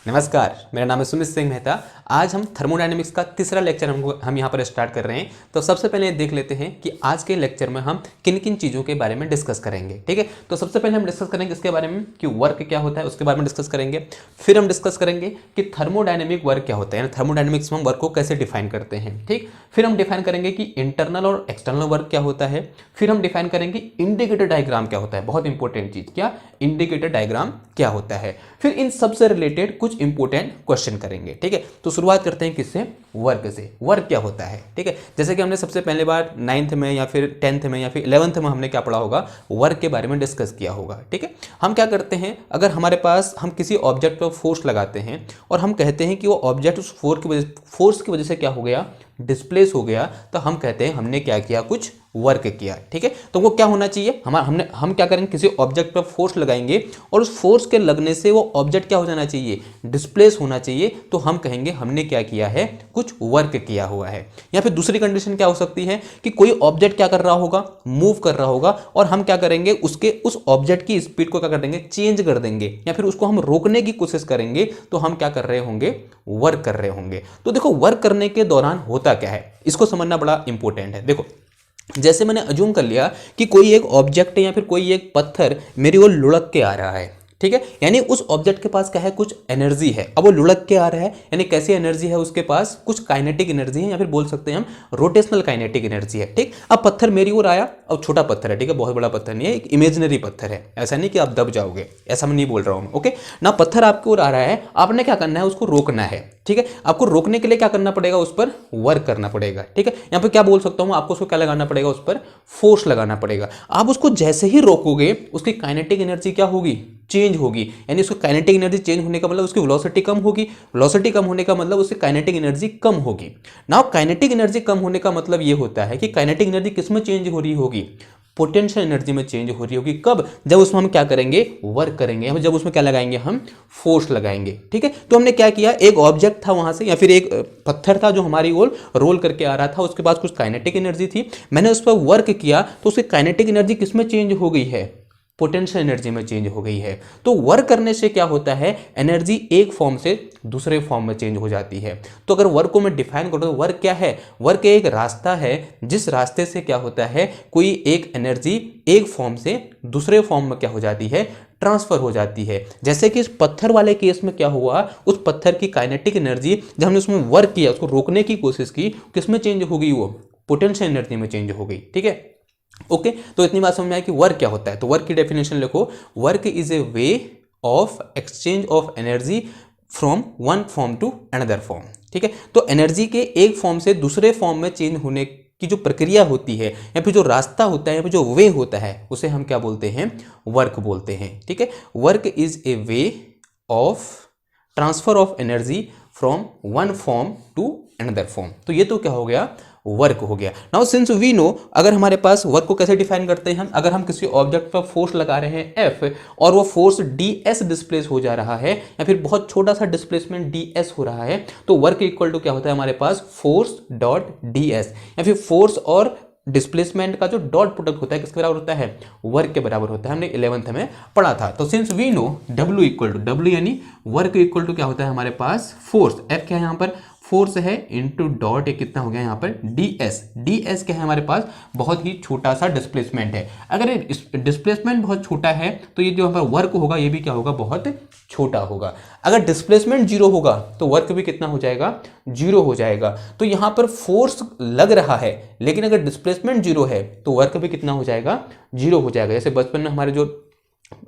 नमस्कार, मेरा नाम है सुमित सिंह मेहता। आज हम थर्मोडायनेमिक्स का तीसरा लेक्चर हम यहाँ पर स्टार्ट कर रहे हैं। तो सबसे पहले देख लेते हैं कि आज के लेक्चर में हम किन किन चीज़ों के बारे में डिस्कस करेंगे। ठीक है, तो सबसे पहले हम डिस्कस करेंगे इसके बारे में कि वर्क क्या होता है, उसके बारे में डिस्कस करेंगे। फिर हम डिस्कस करेंगे कि थर्मोडायनेमिक वर्क क्या होता है, यानी थर्मोडायनेमिक्स में हम वर्क को कैसे डिफाइन करते हैं। ठीक, फिर हम डिफाइन करेंगे कि इंटरनल और एक्सटर्नल वर्क क्या होता है। फिर हम डिफाइन करेंगे इंडिकेटर डायग्राम क्या होता है, बहुत इंपॉर्टेंट चीज़, क्या इंडिकेटर डायग्राम क्या होता है। फिर इन सबसे रिलेटेड कुछ इंपॉर्टेंट क्वेश्चन करेंगे। ठीक है, तो शुरुआत करते हैं किससे, वर्क से। वर्क क्या होता है, ठीक है, जैसे कि हमने सबसे पहले बार 9th में या फिर 10th में या फिर 11th में हमने क्या पढ़ा होगा, वर्क के बारे में डिस्कस किया होगा। ठीक है, हम क्या करते हैं, अगर हमारे पास हम किसी ऑब्जेक्ट पर फोर्स लगाते हैं और हम कहते हैं कि वो ऑब्जेक्ट उस फोर्स की वजह से क्या हो गया, डिस्प्लेस हो गया, तो हम कहते हैं हमने क्या किया, कुछ वर्क किया। ठीक है, तो वो क्या होना चाहिए, हम क्या करेंगे, किसी ऑब्जेक्ट पर फोर्स लगाएंगे और उस फोर्स के लगने से वो ऑब्जेक्ट क्या हो जाना चाहिए, डिस्प्लेस होना चाहिए, तो हम कहेंगे हमने क्या किया है, कुछ वर्क किया हुआ है। या फिर दूसरी कंडीशन क्या हो सकती है कि कोई ऑब्जेक्ट क्या कर रहा होगा, मूव कर रहा होगा, और हम क्या करेंगे, उस ऑब्जेक्ट की स्पीड को क्या कर देंगे, चेंज कर देंगे, या फिर उसको हम रोकने की कोशिश करेंगे, तो हम क्या कर रहे होंगे, वर्क कर रहे होंगे। तो देखो, वर्क करने के दौरान होता क्या है, इसको समझना बड़ा इंपॉर्टेंट है। देखो, जैसे मैंने अज्यूम कर लिया कि कोई एक ऑब्जेक्ट है या फिर कोई एक पत्थर मेरी ओर लुढ़क के आ रहा है। ठीक है, यानी उस ऑब्जेक्ट के पास क्या है, कुछ एनर्जी है। अब वो लुढ़क के आ रहा है, यानी कैसी एनर्जी है उसके पास, कुछ काइनेटिक एनर्जी है, या फिर बोल सकते हैं हम रोटेशनल काइनेटिक एनर्जी है। ठीक, अब पत्थर मेरी ओर आया, अब छोटा पत्थर है, ठीक है, बहुत बड़ा पत्थर नहीं है, एक इमेजिनरी पत्थर है, ऐसा नहीं कि आप दब जाओगे, ऐसा मैं नहीं बोल रहा हूँ। ओके ना, पत्थर आपकी ओर आ रहा है, आपने क्या करना है, उसको रोकना है। ठीक है, आपको रोकने के लिए क्या करना पड़ेगा, उस पर वर्क करना पड़ेगा। ठीक है, यहाँ पे क्या बोल सकता हूँ, आपको उसको क्या लगाना पड़ेगा, उस पर फोर्स लगाना पड़ेगा। आप उसको जैसे ही रोकोगे, उसकी काइनेटिक एनर्जी क्या होगी, चेंज होगी, यानी उसको काइनेटिक एनर्जी चेंज होने का मतलब उसकी वेलोसिटी कम होगी, वेलोसिटी कम होने का मतलब उसकी काइनेटिक एनर्जी कम होगी। नाउ काइनेटिक एनर्जी कम होने का मतलब ये होता है कि काइनेटिक एनर्जी किस में चेंज हो रही होगी, पोटेंशियल एनर्जी में चेंज हो रही होगी। कब, जब उसमें हम क्या करेंगे, वर्क करेंगे, जब उसमें क्या लगाएंगे, हम फोर्स लगाएंगे। ठीक है, तो हमने क्या किया, एक ऑब्जेक्ट था वहां से, या फिर एक पत्थर था जो हमारी ओर रोल करके आ रहा था, उसके पास कुछ काइनेटिक एनर्जी थी, मैंने उस पर वर्क किया, तो उसकी काइनेटिक एनर्जी किस में चेंज हो गई है, पोटेंशियल एनर्जी में चेंज हो गई है। तो वर्क करने से क्या होता है, एनर्जी एक फॉर्म से दूसरे फॉर्म में चेंज हो जाती है। तो अगर वर्क को मैं डिफाइन करूं तो वर्क क्या है, वर्क एक रास्ता है जिस रास्ते से क्या होता है, कोई एक एनर्जी एक फॉर्म से दूसरे फॉर्म में क्या हो जाती है, ट्रांसफर हो जाती है। जैसे कि इस पत्थर वाले केस में क्या हुआ, उस पत्थर की काइनेटिक एनर्जी जब हमने उसमें वर्क किया, उसको रोकने की कोशिश की, किस में चेंज हो गई, वो पोटेंशियल एनर्जी में चेंज हो गई। ठीक है, ओके, तो इतनी बात समझ में आई कि वर्क क्या होता है। तो वर्क की डेफिनेशन लिखो, work is a way of exchange of energy from one form to another form. ठीक है, तो एनर्जी के एक फॉर्म से दूसरे फॉर्म में चेंज होने की जो प्रक्रिया होती है, या फिर जो रास्ता होता है, या फिर जो वे होता है, उसे हम क्या बोलते हैं, वर्क बोलते हैं। ठीक है, work is a way of transfer of energy from one form to another form. तो ये तो क्या हो गया, वर्क हो गया। नाउ सिंस वी नो, अगर हमारे पास वर्क को कैसे डिफाइन करते हैं हम, अगर हम किसी ऑब्जेक्ट पर फोर्स लगा रहे हैं F और वो फोर्स ds डिस्प्लेस हो जा रहा है, या फिर बहुत छोटा सा डिस्प्लेसमेंट ds हो रहा है, तो वर्क इक्वल टू क्या होता है हमारे पास, फोर्स डॉट ds, या फिर फोर्स और डिस्प्लेसमेंट का जो डॉट प्रोडक्ट होता है किसके बराबर होता है, वर्क के बराबर होता है, हमने 11th में पढ़ा था। तो since we know W equal to W, यानी वर्क इक्वल टू क्या होता है हमारे पास, फोर्स, F क्या है यहाँ पर, फोर्स है, इनटू डॉट, ये कितना हो गया यहाँ पर, ds क्या है हमारे पास, बहुत ही छोटा सा डिस्प्लेसमेंट है। अगर ये डिस्प्लेसमेंट बहुत छोटा है तो ये जो हमारा वर्क होगा ये भी क्या होगा, बहुत छोटा होगा। अगर डिस्प्लेसमेंट जीरो होगा तो वर्क भी कितना हो जाएगा, जीरो हो जाएगा। तो यहाँ पर फोर्स लग रहा है, लेकिन अगर डिस्प्लेसमेंट जीरो है तो वर्क भी कितना हो जाएगा, जीरो हो जाएगा। जैसे बचपन में हमारे जो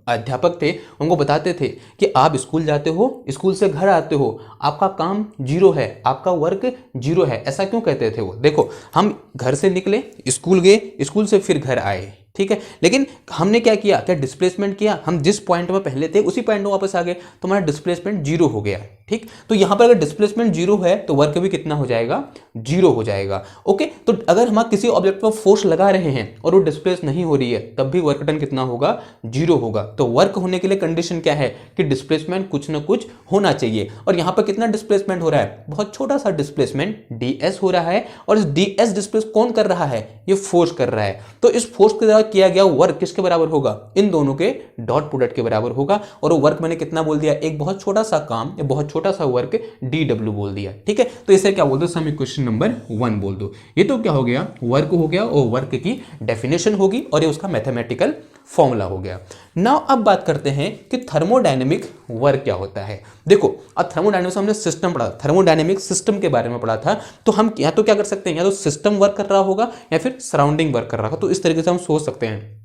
अध्यापक थे उनको बताते थे कि आप स्कूल जाते हो, स्कूल से घर आते हो, आपका काम जीरो है, आपका वर्क जीरो है। ऐसा क्यों कहते थे वो, देखो हम घर से निकले, स्कूल गए, स्कूल से फिर घर आए, ठीक है, लेकिन हमने क्या किया, क्या डिस्प्लेसमेंट किया, हम जिस पॉइंट में पहले थे उसी पॉइंट में वापस आ गए, तो हमारा डिस्प्लेसमेंट जीरो हो गया। ठीक। तो यहां पर अगर डिस्प्लेसमेंट जीरो है तो वर्क भी कितना हो जाएगा, जीरो हो जाएगा। ओके, तो अगर हम किसी ऑब्जेक्ट पर फोर्स लगा रहे हैं और वो डिस्प्लेस नहीं हो रही है तब भी वर्क डन कितना होगा, जीरो होगा। तो वर्क होने के लिए कंडीशन क्या है कि डिस्प्लेसमेंट कुछ ना कुछ होना चाहिए। और यहां पर कितना डिस्प्लेसमेंट हो रहा है, बहुत छोटा सा डिस्प्लेसमेंट ds हो रहा है। और इस ds डिस्प्लेस कौन कर रहा है, ये फोर्स कर रहा है। तो इस फोर्स के द्वारा किया गया वर्क किसके बराबर होगा, इन दोनों के डॉट प्रोडक्ट के बराबर होगा। और वो वर्क मैंने कितना बोल दिया, एक बहुत छोटा सा काम, एक बहुत छोटा सा वर्क dw बोल दिया। ठीक है, तो इसे क्या बोल दो, सम इक्वेशन नंबर 1 बोल दो। ये तो क्या हो गया, वर्क हो गया और वर्क की डेफिनेशन होगी और ये उसका मैथमेटिकल फॉर्मूला हो गया। नाउ अब बात करते हैं कि थर्मोडायनेमिक वर्क क्या होता है। देखो, अब थर्मोडायनेमिक्स हमने सिस्टम पढ़ा, थर्मोडायनेमिक सिस्टम के बारे में पढ़ा था। तो हम या तो क्या कर सकते हैं, या तो सिस्टम वर्क कर रहा होगा या फिर सराउंडिंग वर्क कर रहा होगा। तो इस तरीके से हम सोच सकते हैं।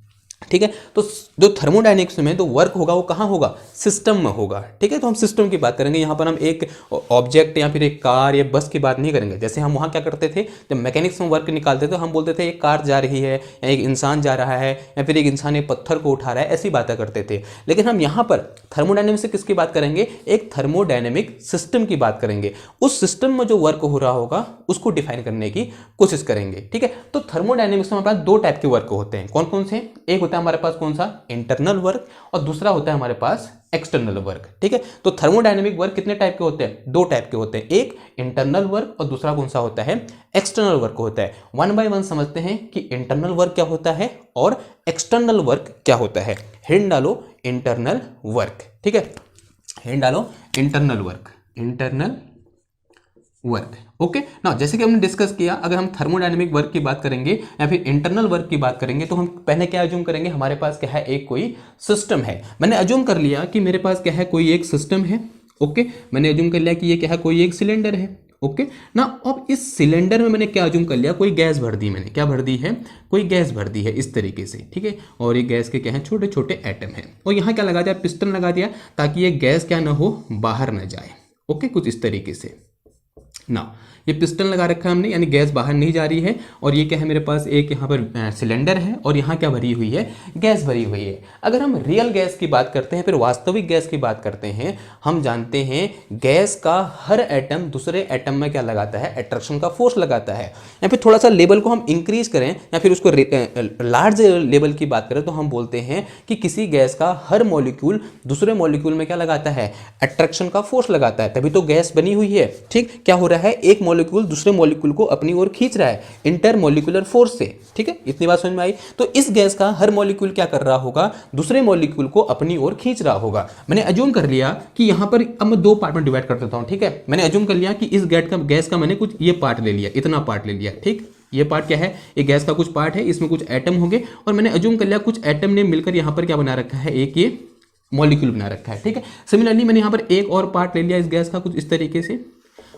ठीक है, तो जो थर्मोडायनेमिक्स में तो वर्क होगा वो कहाँ होगा, सिस्टम में होगा। ठीक है, तो हम सिस्टम की बात करेंगे। यहाँ पर हम एक ऑब्जेक्ट या फिर एक कार या बस की बात नहीं करेंगे। जैसे हम वहाँ क्या करते थे, जब मैकेनिक्स में वर्क निकालते थे हम बोलते थे एक कार जा रही है या एक इंसान जा रहा है या फिर एक इंसान एक पत्थर को उठा रहा है, ऐसी बातें करते थे। लेकिन हम यहाँ पर थर्मोडायनेमिक्स से किसकी बात करेंगे, एक थर्मोडायनेमिक सिस्टम की बात करेंगे। उस सिस्टम में जो वर्क हो रहा होगा उसको डिफाइन करने की कोशिश करेंगे। ठीक है, तो थर्मोडायनेमिक्स में हमारे पास दो टाइप के वर्क होते हैं। कौन कौन से, एक होता है हमारे पास कौन सा, इंटरनल वर्क, और दूसरा होता है हमारे पास एक्सटर्नल वर्क। ठीक है, तो थर्मोडायनेमिक वर्क कितने टाइप के होते हैं, दो टाइप के होते हैं, एक इंटरनल वर्क और दूसरा कौन सा होता है, एक्सटर्नल वर्क होता है। वन बाय वन समझते हैं कि इंटरनल वर्क क्या होता है और एक्सटर्नल वर्क क्या होता है। हिंट डालो इंटरनल वर्क। ठीक है, हिंट डालो internal work, internal work. Okay ना, जैसे कि हमने डिस्कस किया, अगर हम थर्मोडायनेमिक वर्क की बात करेंगे या फिर इंटरनल वर्क की बात करेंगे तो हम पहले क्या अज्यूम करेंगे, हमारे पास क्या है, एक कोई सिस्टम है। मैंने अज्यूम कर लिया कि मेरे पास क्या है, कोई एक सिस्टम है। ओके, मैंने अज्यूम कर लिया कि ये क्या है, कोई एक सिलेंडर है। ओके ना, अब इस सिलेंडर में मैंने क्या अज्यूम कर लिया, कोई गैस भर दी, मैंने क्या भर दी है, कोई गैस भर दी है इस तरीके से। ठीक है, और ये गैस के क्या है, छोटे छोटे एटम है। और यहाँ क्या लगा दिया, पिस्टन लगा दिया ताकि ये गैस क्या ना हो, बाहर ना जाए। ओके, कुछ इस तरीके से ना, ये पिस्टन लगा रखा है हमने, यानी गैस बाहर नहीं जा रही है। और ये क्या है, मेरे पास एक यहाँ पर सिलेंडर है और यहाँ क्या भरी हुई है, गैस भरी हुई है। अगर हम रियल गैस की बात करते हैं, फिर वास्तविक गैस की बात करते हैं, हम जानते हैं गैस का हर एटम दूसरे एटम में क्या लगाता है, अट्रैक्शन का फोर्स लगाता है। या फिर थोड़ा सा लेवल को हम इंक्रीज करें या फिर उसको लार्ज लेवल की बात करें तो हम बोलते हैं कि किसी गैस का हर मॉलिक्यूल दूसरे मॉलिक्यूल में क्या लगाता है, अट्रैक्शन का फोर्स लगाता है, तभी तो गैस बनी हुई है। ठीक, क्या हो रहा है, एक मॉलिक्यूल दूसरे मॉलिक्यूल को अपनी ओर खींच रहा है इंटर मॉलिक्यूलर फोर्स से। ठीक है, इतनी बात समझ में आई। तो इस गैस का हर मॉलिक्यूल क्या कर रहा होगा, दूसरे मॉलिक्यूल को अपनी ओर खींच रहा होगा। मैंने अज्यूम कर लिया कि यहाँ पर, अब मैं दो पार्ट में डिवाइड कर देता हूँ। ठीक है, मैंने अज्यूम कर लिया कि इस गैस का मैंने कुछ ये पार्ट ले लिया, इतना पार्ट ले लिया। ठीक, ये पार्ट क्या है, ये गैस का कुछ पार्ट है, इसमें कुछ एटम होंगे और मैंने अज्यूम कर लिया कुछ एटम ने मिलकर यहाँ पर क्या बना रखा है, एक ये मॉलिक्यूल बना रखा है। ठीक है, सिमिलरली मैंने यहाँ पर एक और पार्ट ले लिया इस गैस का कुछ इस तरीके से,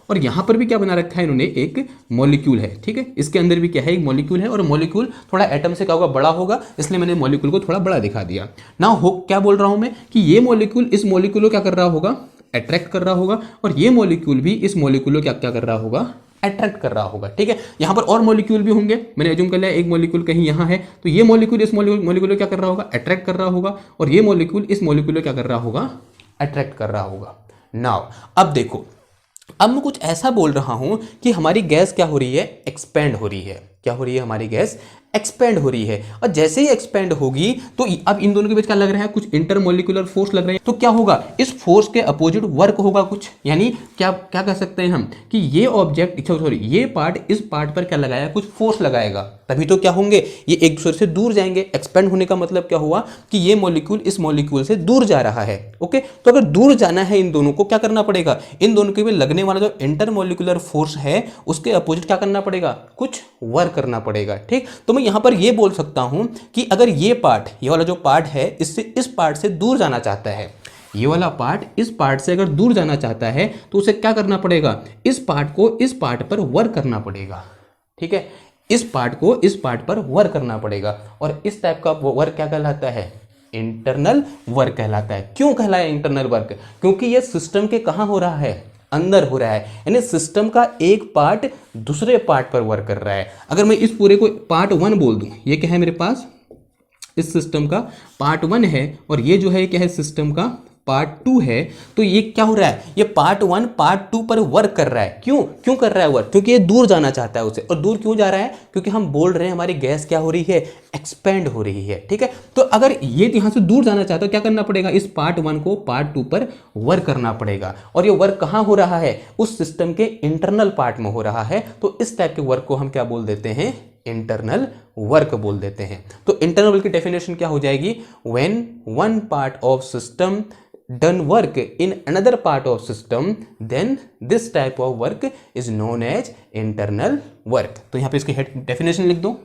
और यहाँ पर भी क्या बना रखा है इन्होंने, एक मॉलिक्यूल है। ठीक है, इसके अंदर भी क्या है, एक मॉलिक्यूल है और मॉलिक्यूल थोड़ा एटम से क्या होगा, बड़ा होगा, इसलिए मैंने मॉलिक्यूल को थोड़ा बड़ा दिखा दिया ना। हो क्या बोल रहा हूँ मैं कि ये मॉलिक्यूल इस मॉलिक्यूल को क्या कर रहा होगा, अट्रैक्ट कर रहा होगा, और ये मॉलिक्यूल भी इस मॉलिक्यूल को क्या क्या कर रहा होगा, अट्रैक्ट कर रहा होगा। ठीक है, यहाँ पर और मॉलिक्यूल भी होंगे, मैंने अज्यूम कर लिया एक मॉलिक्यूल कहीं यहाँ है, तो ये मॉलिक्यूल इस मॉलिक्यूल को क्या कर रहा होगा, अट्रैक्ट कर रहा होगा, और ये मॉलिक्यूल इस मॉलिक्यूल को क्या कर रहा होगा, अट्रैक्ट कर रहा होगा। नाउ अब देखो, अब मैं कुछ ऐसा बोल रहा हूं कि हमारी गैस क्या हो रही है, एक्सपेंड हो रही है। क्या हो रही है, हमारी गैस एक्सपेंड हो रही है। और जैसे ही एक्सपेंड होगी तो अब इन दोनों के बीच क्या लग रहा है, कुछ इंटरमोलिकुलर फोर्स लग रहा है। तो क्या होगा, इस फोर्स के अपोजिट वर्क होगा कुछ, यानी क्या क्या कह सकते हैं हम कि ये ऑब्जेक्ट, सॉरी ये पार्ट इस पार्ट पर क्या लगाया, कुछ फोर्स लगाएगा, तभी तो क्या होंगे, ये एक दूसरे से दूर जाएंगे। एक्सपेंड होने का मतलब क्या हुआ कि ये मॉलिक्यूल इस मॉलिक्यूल से दूर जा रहा है। ओके, तो अगर दूर जाना है इन दोनों को, क्या करना पड़ेगा, इन दोनों के बीच लगने वाला जो इंटरमोलिकुलर फोर्स है उसके अपोजिट क्या करना पड़ेगा, कुछ वर्क करना पड़ेगा। ठीक, तो मैं यहां पर ये बोल सकता हूं कि अगर ये पार्ट, ये वाला जो पार्ट है, इससे इस पार्ट से दूर जाना चाहता है, ये वाला पार्ट इस पार्ट से अगर दूर जाना चाहता है तो उसे क्या करना पड़ेगा, इस पार्ट को इस पार्ट पर वर्क करना पड़ेगा। ठीक है, इस पार्ट को इस पार्ट पर वर्क करना पड़ेगा, और इस टाइप का वर्क क्या कहलाता है, इंटरनल वर्क कहलाता है। क्यों कहलाया इंटरनल वर्क, क्योंकि ये सिस्टम के कहां हो रहा है, अंदर हो रहा है, यानी सिस्टम का एक पार्ट दूसरे पार्ट पर वर्क कर रहा है। अगर मैं इस पूरे को पार्ट 1 बोल दूं, ये क्या है मेरे पास, इस सिस्टम का पार्ट 1 है, और ये जो है क्या है, सिस्टम का पार्ट 2 है, तो ये क्या हो रहा है, ये पार्ट 1 पार्ट 2 पर वर्क कर रहा है। क्यों कर रहा है वर्क? क्योंकि ये दूर जाना चाहता है उसे। और दूर क्यों जा रहा है? क्योंकि हम बोल रहे हैं हमारी गैस क्या हो रही है, एक्सपेंड हो रही है। ठीक है, तो अगर ये यहां से दूर जाना चाहता है तो क्या करना पड़ेगा, इस पार्ट 1 को पार्ट 2 पर वर्क करना पड़ेगा। और ये वर्क कहां हो रहा है, उस सिस्टम के इंटरनल पार्ट में हो रहा है। तो इस टाइप के वर्क को हम क्या बोल देते हैं, इंटरनल वर्क बोल देते हैं। तो इंटरनल वर्क की डेफिनेशन क्या हो जाएगी, when one part of system done work in another part of system, then this type of work is known as internal work। तो यहां पे इसकी डेफिनेशन लिख दो।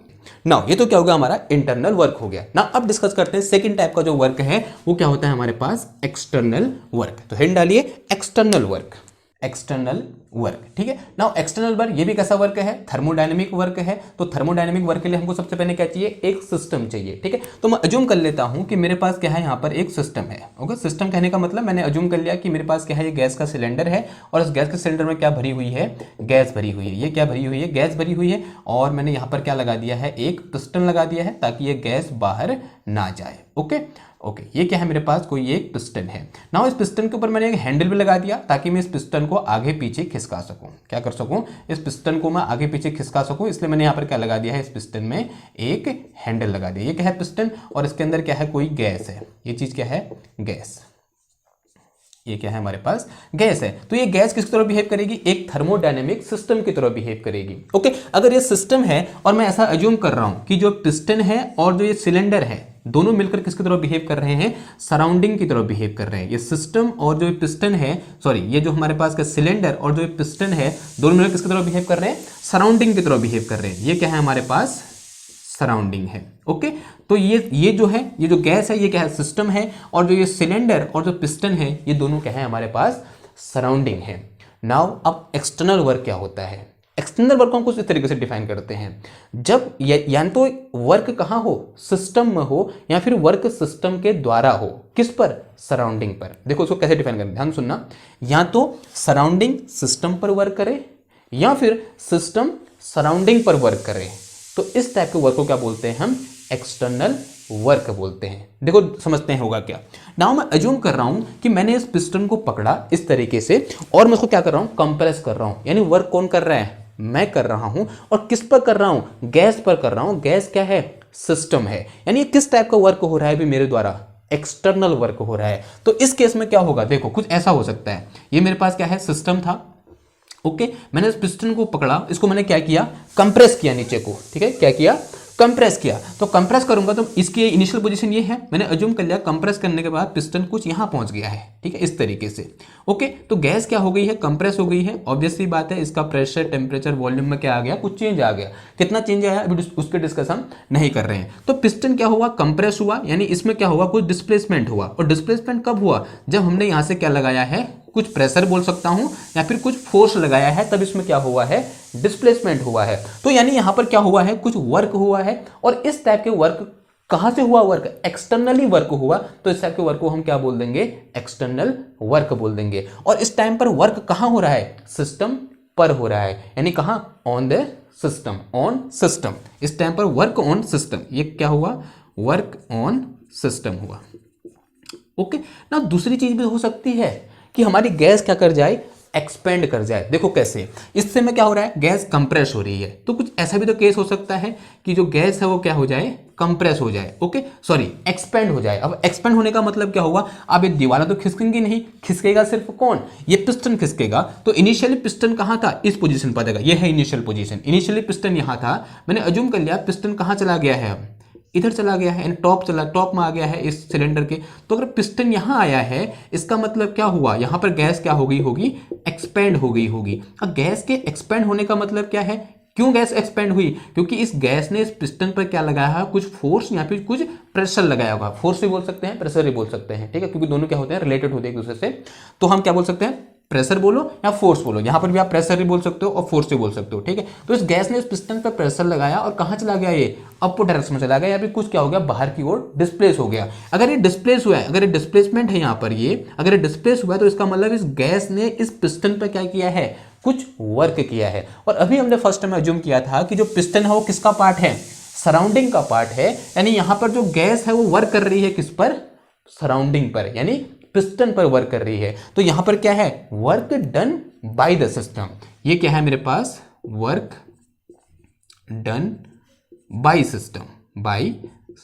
नाउ ये तो क्या होगा, हमारा इंटरनल वर्क हो गया। नाउ अब डिस्कस करते हैं सेकंड टाइप का जो वर्क है वो क्या होता है हमारे पास, एक्सटर्नल वर्क। तो हिंट डालिए, एक्सटर्नल वर्क, एक्सटर्नल वर्क। ठीक है, नाउ एक्सटर्नल वर्क ये भी कैसा वर्क है, थर्मोडायनेमिक वर्क है। तो थर्मोडायनेमिक वर्क के लिए हमको सबसे पहले क्या चाहिए, एक सिस्टम चाहिए। ठीक है, तो मैं अज्यूम कर लेता हूं कि मेरे पास क्या है, यहाँ पर एक सिस्टम है। ओके, सिस्टम कहने का मतलब मैंने अज्यूम कर लिया कि मेरे पास क्या है, ये गैस का सिलेंडर है और इस गैस के सिलेंडर में क्या भरी हुई है, गैस भरी हुई है। ये क्या भरी हुई है, गैस भरी हुई है। और मैंने यहाँ पर क्या लगा दिया है, एक पिस्टन लगा दिया है ताकि ये गैस बाहर ना जाए। ओके, ये क्या है, मेरे पास कोई एक पिस्टन है। नाउ इस पिस्टन के ऊपर मैंने एक हैंडल भी लगा दिया ताकि मैं इस पिस्टन को आगे पीछे खिसका सकूं। क्या कर सकूं, इस पिस्टन को मैं आगे पीछे खिसका सकूं, इसलिए मैंने यहाँ पर क्या लगा दिया है, इस पिस्टन में एक हैंडल लगा दिया। ये क्या है, पिस्टन, और इसके अंदर क्या है, कोई गैस है। ये चीज क्या है, गैस। ये क्या है, हमारे पास गैस है। तो ये गैस किस तरह बिहेव करेगी, एक थर्मोडायनेमिक सिस्टम की तरह बिहेव करेगी। ओके, अगर ये सिस्टम है और मैं ऐसा अज्यूम कर रहा हूं कि जो पिस्टन है और जो ये सिलेंडर है दोनों मिलकर किसकी तरह बिहेव कर रहे हैं, सराउंडिंग की तरह बिहेव कर रहे हैं। ये सिस्टम और जो पिस्टन है, सॉरी ये जो हमारे पास का सिलेंडर और जो पिस्टन है दोनों मिलकर किसकी तरह बिहेव कर रहे हैं, सराउंडिंग की तरह बिहेव कर रहे हैं। ये क्या है, हमारे पास सराउंडिंग है। ओके, तो ये जो है, ये जो गैस है ये क्या है, सिस्टम है। और जो ये सिलेंडर और जो पिस्टन है ये दोनों क्या है, हमारे पास सराउंडिंग है। नाउ अब एक्सटर्नल वर्क क्या होता है, एक्सटर्नल वर्क को हम कुछ इस तरीके से डिफाइन करते हैं, जब या तो वर्क कहां हो, सिस्टम में हो, या फिर वर्क सिस्टम के द्वारा हो, किस पर, सराउंडिंग पर। देखो उसको कैसे डिफाइन करें, ध्यान सुनना, या तो सराउंडिंग सिस्टम पर वर्क करे या फिर सिस्टम सराउंडिंग पर वर्क करे। तो इस टाइप के वर्क को क्या बोलते हैं हम, एक्सटर्नल वर्क बोलते हैं। देखो समझते हैं होगा क्या। नाउ मैं अज्यूम कर रहा हूं कि मैंने इस पिस्टन को पकड़ा इस तरीके से और मैं उसको क्या कर रहा हूं, कंप्रेस कर रहा हूं। यानी वर्क कौन कर रहा है, मैं कर रहा हूं। और किस पर कर रहा हूं, गैस पर कर रहा हूं। गैस क्या है, सिस्टम है। यानी किस टाइप का वर्क हो रहा है भी मेरे द्वारा, एक्सटर्नल वर्क हो रहा है। तो इस केस में क्या होगा, देखो कुछ ऐसा हो सकता है, ये मेरे पास क्या है, सिस्टम था। ओके, मैंने इस पिस्टन को पकड़ा, इसको मैंने क्या किया, कंप्रेस किया नीचे को। ठीक है, क्या किया, कंप्रेस किया। तो कंप्रेस करूंगा तो इसकी इनिशियल पोजीशन ये है, मैंने अज्यूम कर लिया कंप्रेस करने के बाद पिस्टन कुछ यहां पहुंच गया है। ठीक है, इस तरीके से। ओके, तो गैस क्या हो गई है, कंप्रेस हो गई है। ऑब्वियसली बात है, इसका प्रेशर, टेम्परेचर, वॉल्यूम में क्या आ गया, कुछ चेंज आ गया। कितना चेंज आया अभी उसके डिस्कस हम नहीं कर रहे हैं। तो पिस्टन क्या हुआ, कंप्रेस हुआ, यानी इसमें क्या हुआ, कुछ डिस्प्लेसमेंट हुआ। और डिस्प्लेसमेंट कब हुआ, जब हमने यहां से क्या लगाया है, कुछ प्रेशर बोल सकता हूं या फिर कुछ फोर्स लगाया है, तब इसमें क्या हुआ है, डिस्प्लेसमेंट हुआ है। तो यानी यहां पर क्या हुआ है, कुछ वर्क हुआ है। और इस टाइप के वर्क कहां से हुआ, वर्क एक्सटर्नली वर्क हुआ। तो इस टाइप के वर्क को हम क्या बोल देंगे, एक्सटर्नल वर्क बोल देंगे। और इस टाइम पर वर्क कहां हो रहा है, सिस्टम पर हो रहा है। यानी कहां, on the system, on system. इस टाइम पर वर्क ऑन सिस्टम, ये क्या हुआ, वर्क ऑन सिस्टम हुआ। ओके ना, दूसरी चीज भी हो सकती है कि हमारी गैस क्या कर जाए, एक्सपेंड कर जाए। देखो कैसे, इससे में क्या हो रहा है, गैस कंप्रेस हो रही है। तो कुछ ऐसा भी तो केस हो सकता है कि जो गैस है वो क्या हो जाए, कंप्रेस हो जाए। ओके सॉरी, एक्सपेंड हो जाए। अब एक्सपेंड होने का मतलब क्या हुआ, अब ये दीवार तो खिसकेंगी नहीं, खिसकेगा सिर्फ कौन, ये पिस्टन खिसकेगा। तो इनिशियली पिस्टन कहां था, इस पोजीशन पर देगा, ये है इनिशियल पोजीशन। इनिशियली पिस्टन यहां था, मैंने अज्यूम कर लिया पिस्टन कहां चला गया है, अब इधर चला गया है, टॉप में आ गया है इस सिलेंडर के। तो अगर पिस्टन यहां आया है, इसका मतलब क्या हुआ, यहां पर गैस क्या हो गई होगी, एक्सपेंड हो गई होगी। अब गैस के एक्सपेंड होने का मतलब क्या है, क्यों गैस एक्सपेंड हुई, क्योंकि इस गैस ने इस पिस्टन पर क्या लगाया है, कुछ फोर्स या फिर कुछ प्रेशर लगाया होगा। फोर्स भी बोल सकते हैं, प्रेशर भी बोल सकते हैं, ठीक है, क्योंकि दोनों क्या होते हैं, रिलेटेड होते हैं एक दूसरे से। तो हम क्या बोल सकते हैं, प्रेशर बोलो या फोर्स बोलो। यहां पर भी आप प्रेशर भी बोल सकते हो और फोर्स भी बोल सकते हो, ठीक है। तो इस गैस ने इस पिस्टन पर प्रेशर लगाया और कहां चला गया, ये अपवर्ड डायरेक्शन में चला गया, या फिर कुछ क्या हो गया, बाहर की ओर डिस्प्लेस हो गया। अगर ये डिस्प्लेस हुआ है, अगर ये डिस्प्लेसमेंट है यहाँ पर, ये अगर ये डिस्प्लेस हुआ है, तो इसका मतलब इस गैस ने इस पिस्टन पर क्या किया है, कुछ वर्क किया है। और अभी हमने फर्स्ट में अज्यूम किया था कि जो पिस्टन है वो किसका पार्ट है, सराउंडिंग का पार्ट है। यानी यहां पर जो गैस है वो वर्क कर रही है किस पर, सराउंडिंग पर, यानी पिस्टन पर वर्क कर रही है। तो यहां पर क्या है, work done by the system. ये क्या है मेरे पास, work done by system, by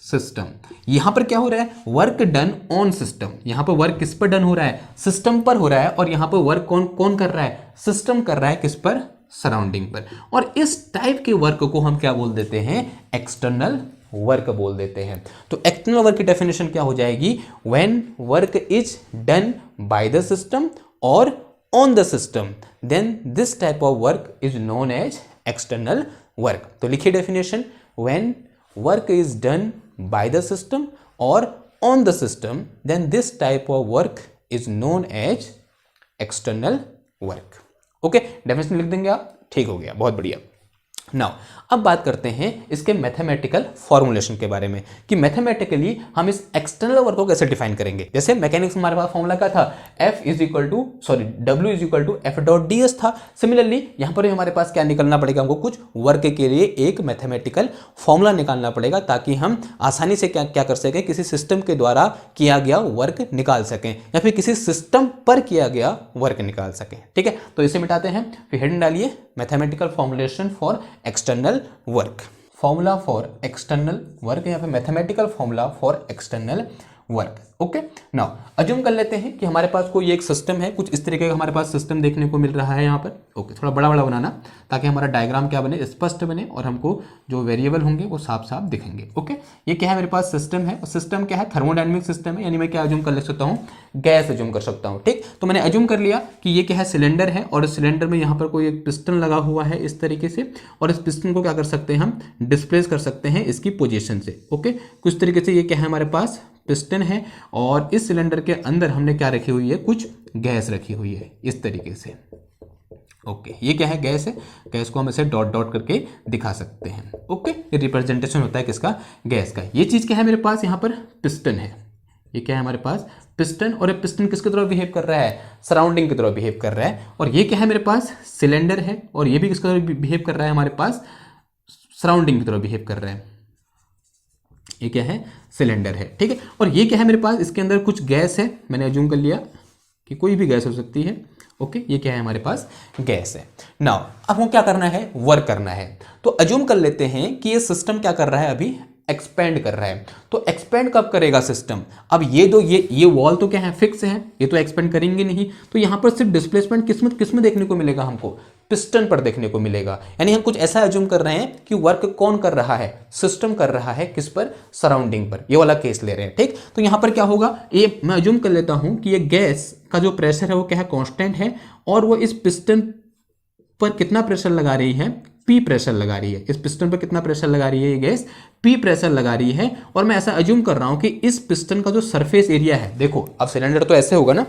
system. यहां पर क्या हो रहा है, वर्क डन ऑन सिस्टम। यहां पर वर्क किस पर डन हो रहा है, सिस्टम पर हो रहा है। और यहां पर वर्क कौन कौन कर रहा है, सिस्टम कर रहा है, किस पर, सराउंडिंग पर। और इस टाइप के वर्क को हम क्या बोल देते हैं, एक्सटर्नल वर्क बोल देते हैं। तो एक्सटर्नल वर्क की डेफिनेशन क्या हो जाएगी, when work is done by the system और on the system, then this type of work is known as external work. तो लिखिए definition, when work is done by the system or on the system, then this type of work is known as external work. Okay, definition लिख देंगे आप, ठीक हो गया, बहुत बढ़िया। नाउ अब बात करते हैं इसके मैथमेटिकल फॉर्मुलेशन के बारे में कि मैथमेटिकली हम इस एक्सटर्नल वर्क को कैसे डिफाइन करेंगे। जैसे मैकेनिक्स में हमारे पास फॉर्मूला क्या था, W is equal to F dot D S था। सिमिलरली यहां पर हमारे पास क्या निकलना पड़ेगा, हमको कुछ वर्क के लिए एक मैथमेटिकल फॉर्मूला निकालना पड़ेगा ताकि हम आसानी से क्या कर सकें, किसी सिस्टम के द्वारा किया गया वर्क निकाल सकें या फिर किसी सिस्टम पर किया गया वर्क निकाल सकें। ठीक है, तो इसे मिटाते हैं, फिर हेडिंग डालिए mathematical formulation for external work, formula for external work या फिर mathematical formula for external work. Okay, now assume कर लेते हैं कि हमारे पास कोई एक सिस्टम है, कुछ इस तरीके का हमारे पास सिस्टम देखने को मिल रहा है यहाँ पर। ओके, थोड़ा बड़ा बड़ा बनाना ताकि हमारा डायग्राम क्या बने, स्पष्ट बने और हमको जो वेरिएबल होंगे वो साफ साफ दिखेंगे। ओके, ये क्या है मेरे पास सिस्टम है, और सिस्टम क्या है, थर्मोडायनेमिक सिस्टम है, यानी मैं क्या अज्यूम कर ले सकता हूँ, गैस अज्यूम कर सकता हूँ। ठीक, तो मैंने अज्यूम कर लिया कि ये क्या है, सिलेंडर है और सिलेंडर में यहाँ पर कोई एक पिस्टन लगा हुआ है इस तरीके से, और इस पिस्टन को क्या कर सकते हैं हम, डिस्प्लेस कर सकते हैं इसकी पोजीशन से। ओके, कुछ तरीके से ये क्या है हमारे पास पिस्टन है और इस सिलेंडर के अंदर हमने क्या रखी हुई है, कुछ गैस रखी हुई है इस तरीके से। ओके, ये क्या है, गैस है, गैस को हम इसे डॉट डॉट करके दिखा सकते हैं। ओके, ये रिप्रेजेंटेशन होता है किसका, गैस का। ये चीज क्या है मेरे पास, यहाँ पर पिस्टन है, ये क्या है हमारे पास पिस्टन, और ये पिस्टन किसकी तरह बिहेव कर रहा है, सराउंडिंग की तरह बिहेव कर रहा है। और ये क्या है मेरे पास सिलेंडर है और ये भी किसकी तरह बिहेव कर रहा है, हमारे पास सराउंडिंग की तरह बिहेव कर रहा है। ये क्या है, सिलेंडर है। ठीक है, और ये क्या है मेरे पास, इसके अंदर कुछ गैस है, मैंने अज्यूम कर लिया कि कोई भी गैस हो सकती है। ओके, ये क्या है हमारे पास, गैस है। नाउ अब हमको क्या करना है, वर्क करना है। तो अज्यूम कर लेते हैं कि ये सिस्टम क्या कर रहा है, अभी एक्सपेंड कर रहा है। तो एक्सपेंड कब करेगा सिस्टम, अब ये वॉल तो क्या है, फिक्स है, ये तो एक्सपेंड करेंगे नहीं। तो यहां पर सिर्फ डिस्प्लेसमेंट किसमें देखने को मिलेगा, हमको पिस्टन पर देखने को मिलेगा। यानी हम कुछ ऐसा अज्यूम कर रहे हैं कि वर्क कौन कर रहा है, सिस्टम कर रहा है, किस पर, सराउंडिंग पर। ये वाला केस ले रहे हैं। ठीक, तो यहां पर क्या होगा, ये मैं अज्यूम कर लेता हूं कि ये गैस का जो प्रेशर है वो क्या है, कांस्टेंट है, और वो इस पिस्टन पर कितना प्रेशर लगा रही है, पी प्रेशर लगा रही है। इस पिस्टन पर कितना प्रेशर लगा रही है ये गैस, पी प्रेशर लगा रही है। और मैं ऐसा अज्यूम कर रहा हूं कि इस पिस्टन का जो सरफेस एरिया है, देखो अब सिलेंडर तो ऐसे होगा ना,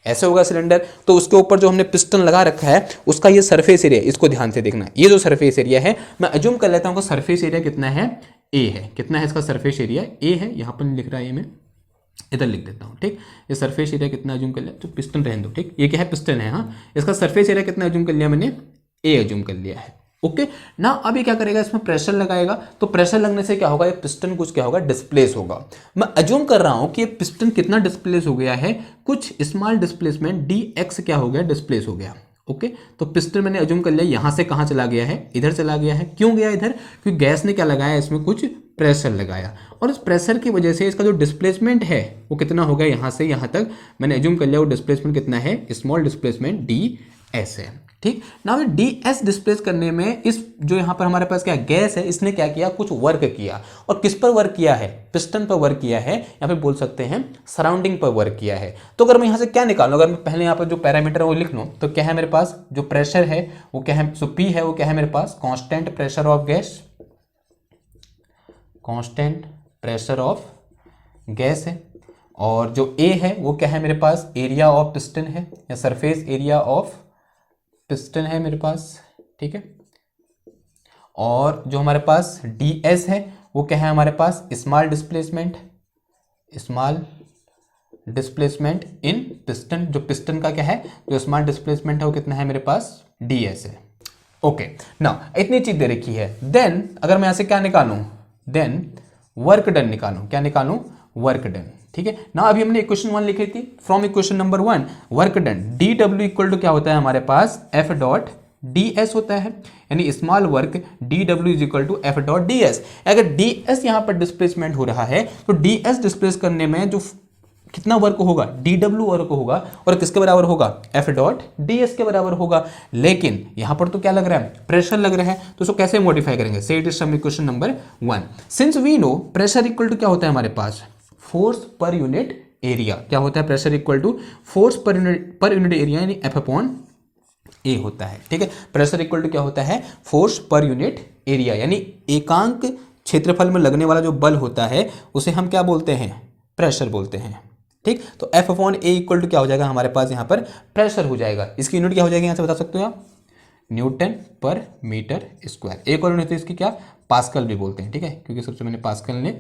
ऐसे होगा सिलेंडर, तो उसके ऊपर जो हमने पिस्टन लगा रखा है उसका ये सरफेस एरिया, इसको ध्यान से देखना, ये जो सरफेस एरिया है, मैं अज्यूम कर लेता हूं कि सरफेस एरिया कितना है, ए है। कितना है इसका सरफेस एरिया, ए है। यहां पर लिख रहा है, ये मैं इधर लिख देता हूं। ठीक, ये सरफेस एरिया कितना अज्यूम कर लिया, तो पिस्टन रहने दो। ठीक, ये क्या है, पिस्टन है। हाँ, इसका सरफेस एरिया कितना अज्यूम कर लिया मैंने, ए अज्यूम कर लिया है। ओके, ना अब ये क्या करेगा, इसमें प्रेशर लगाएगा, तो प्रेशर लगने से क्या होगा, ये पिस्टन कुछ क्या होगा, डिस्प्लेस होगा। मैं अज्यूम कर रहा हूं कि ये पिस्टन कितना डिस्प्लेस हो गया है, कुछ स्मॉल डिस्प्लेसमेंट डी एक्स क्या हो गया, डिस्प्लेस हो गया। ओके, तो पिस्टन मैंने अज्यूम कर लिया यहां से कहां चला गया है, इधर चला गया है। क्यों गया इधर, क्योंकि गैस ने क्या लगाया, इसमें कुछ प्रेशर लगाया, और इस प्रेशर की वजह से इसका जो डिस्प्लेसमेंट है वो कितना हो गया, यहां से यहां तक मैंने अज्यूम कर लिया वो डिस्प्लेसमेंट कितना है, स्मॉल डिस्प्लेसमेंट डी एस है। ठीक, ना डी एस डिस्प्लेस करने में इस जो यहां पर हमारे पास क्या गैस है, इसने क्या किया, कुछ वर्क किया। और किस पर वर्क किया है, पिस्टन पर वर्क किया है, या फिर बोल सकते हैं सराउंडिंग पर वर्क किया है। तो अगर मैं यहां से क्या निकालूं, अगर मैं पहले यहां पर जो पैरामीटर है वो लिख लूं, तो क्या है मेरे पास, जो प्रेशर है वो क्या है, सो पी है, वो क्या है मेरे पास, constant pressure of gas, constant pressure of gas है। और जो ए है वो क्या है मेरे पास, एरिया ऑफ पिस्टन है, या सरफेस एरिया ऑफ पिस्टन है मेरे पास। ठीक है, और जो हमारे पास डी एस है वो क्या है हमारे पास, small displacement, small displacement in piston. जो पिस्टन का क्या है, जो स्मॉल डिस्प्लेसमेंट है वो कितना है मेरे पास, डी एस है। ओके, ना इतनी चीज दे रखी है। देन अगर मैं यहां से क्या निकालूं, देन वर्क डन निकालूं, क्या निकालूं, वर्क डन। ठीक है ना, अभी हमने इक्वेशन 1 लिखी थी, from equation number 1 work done D W equal to क्या होता है हमारे पास एफ डॉट डी एस होता है, यानी small work D W is equal to F dot D S. अगर डी एस यहाँ पर डिस्प्लेसमेंट हो रहा है तो डी एस डिस्प्लेस करने में जो कितना वर्क होगा, डी डब्ल्यू वर्क होगा, और किसके बराबर होगा, एफ डॉट डी एस के बराबर होगा। लेकिन यहां पर तो क्या लग रहा है, प्रेशर लग रहा है, तो उसको कैसे मॉडिफाई करेंगे, say it is some equation number 1। Since we know pressure equal to क्या होता है हमारे पास, फोर्स पर यूनिट एरिया। क्या होता है, pressure equal to force per unit area, यानी एफ अपॉन ए होता है। ठीक है, प्रेशर इक्वल टू क्या होता है, फोर्स पर यूनिट एरिया, यानी एकांक क्षेत्रफल में लगने वाला जो बल होता है उसे हम क्या बोलते हैं, प्रेशर बोलते हैं। ठीक, तो F upon A equal to क्या हो जाएगा हमारे पास यहाँ पर प्रेशर हो जाएगा। इसकी यूनिट क्या हो जाएगी यहाँ से बता सकते हो आप, न्यूटन पर मीटर स्क्वायर। एक और यूनिट है इसकी क्या, पास्कल भी बोलते हैं। ठीक है, क्योंकि सबसे मैंने पास्कल ने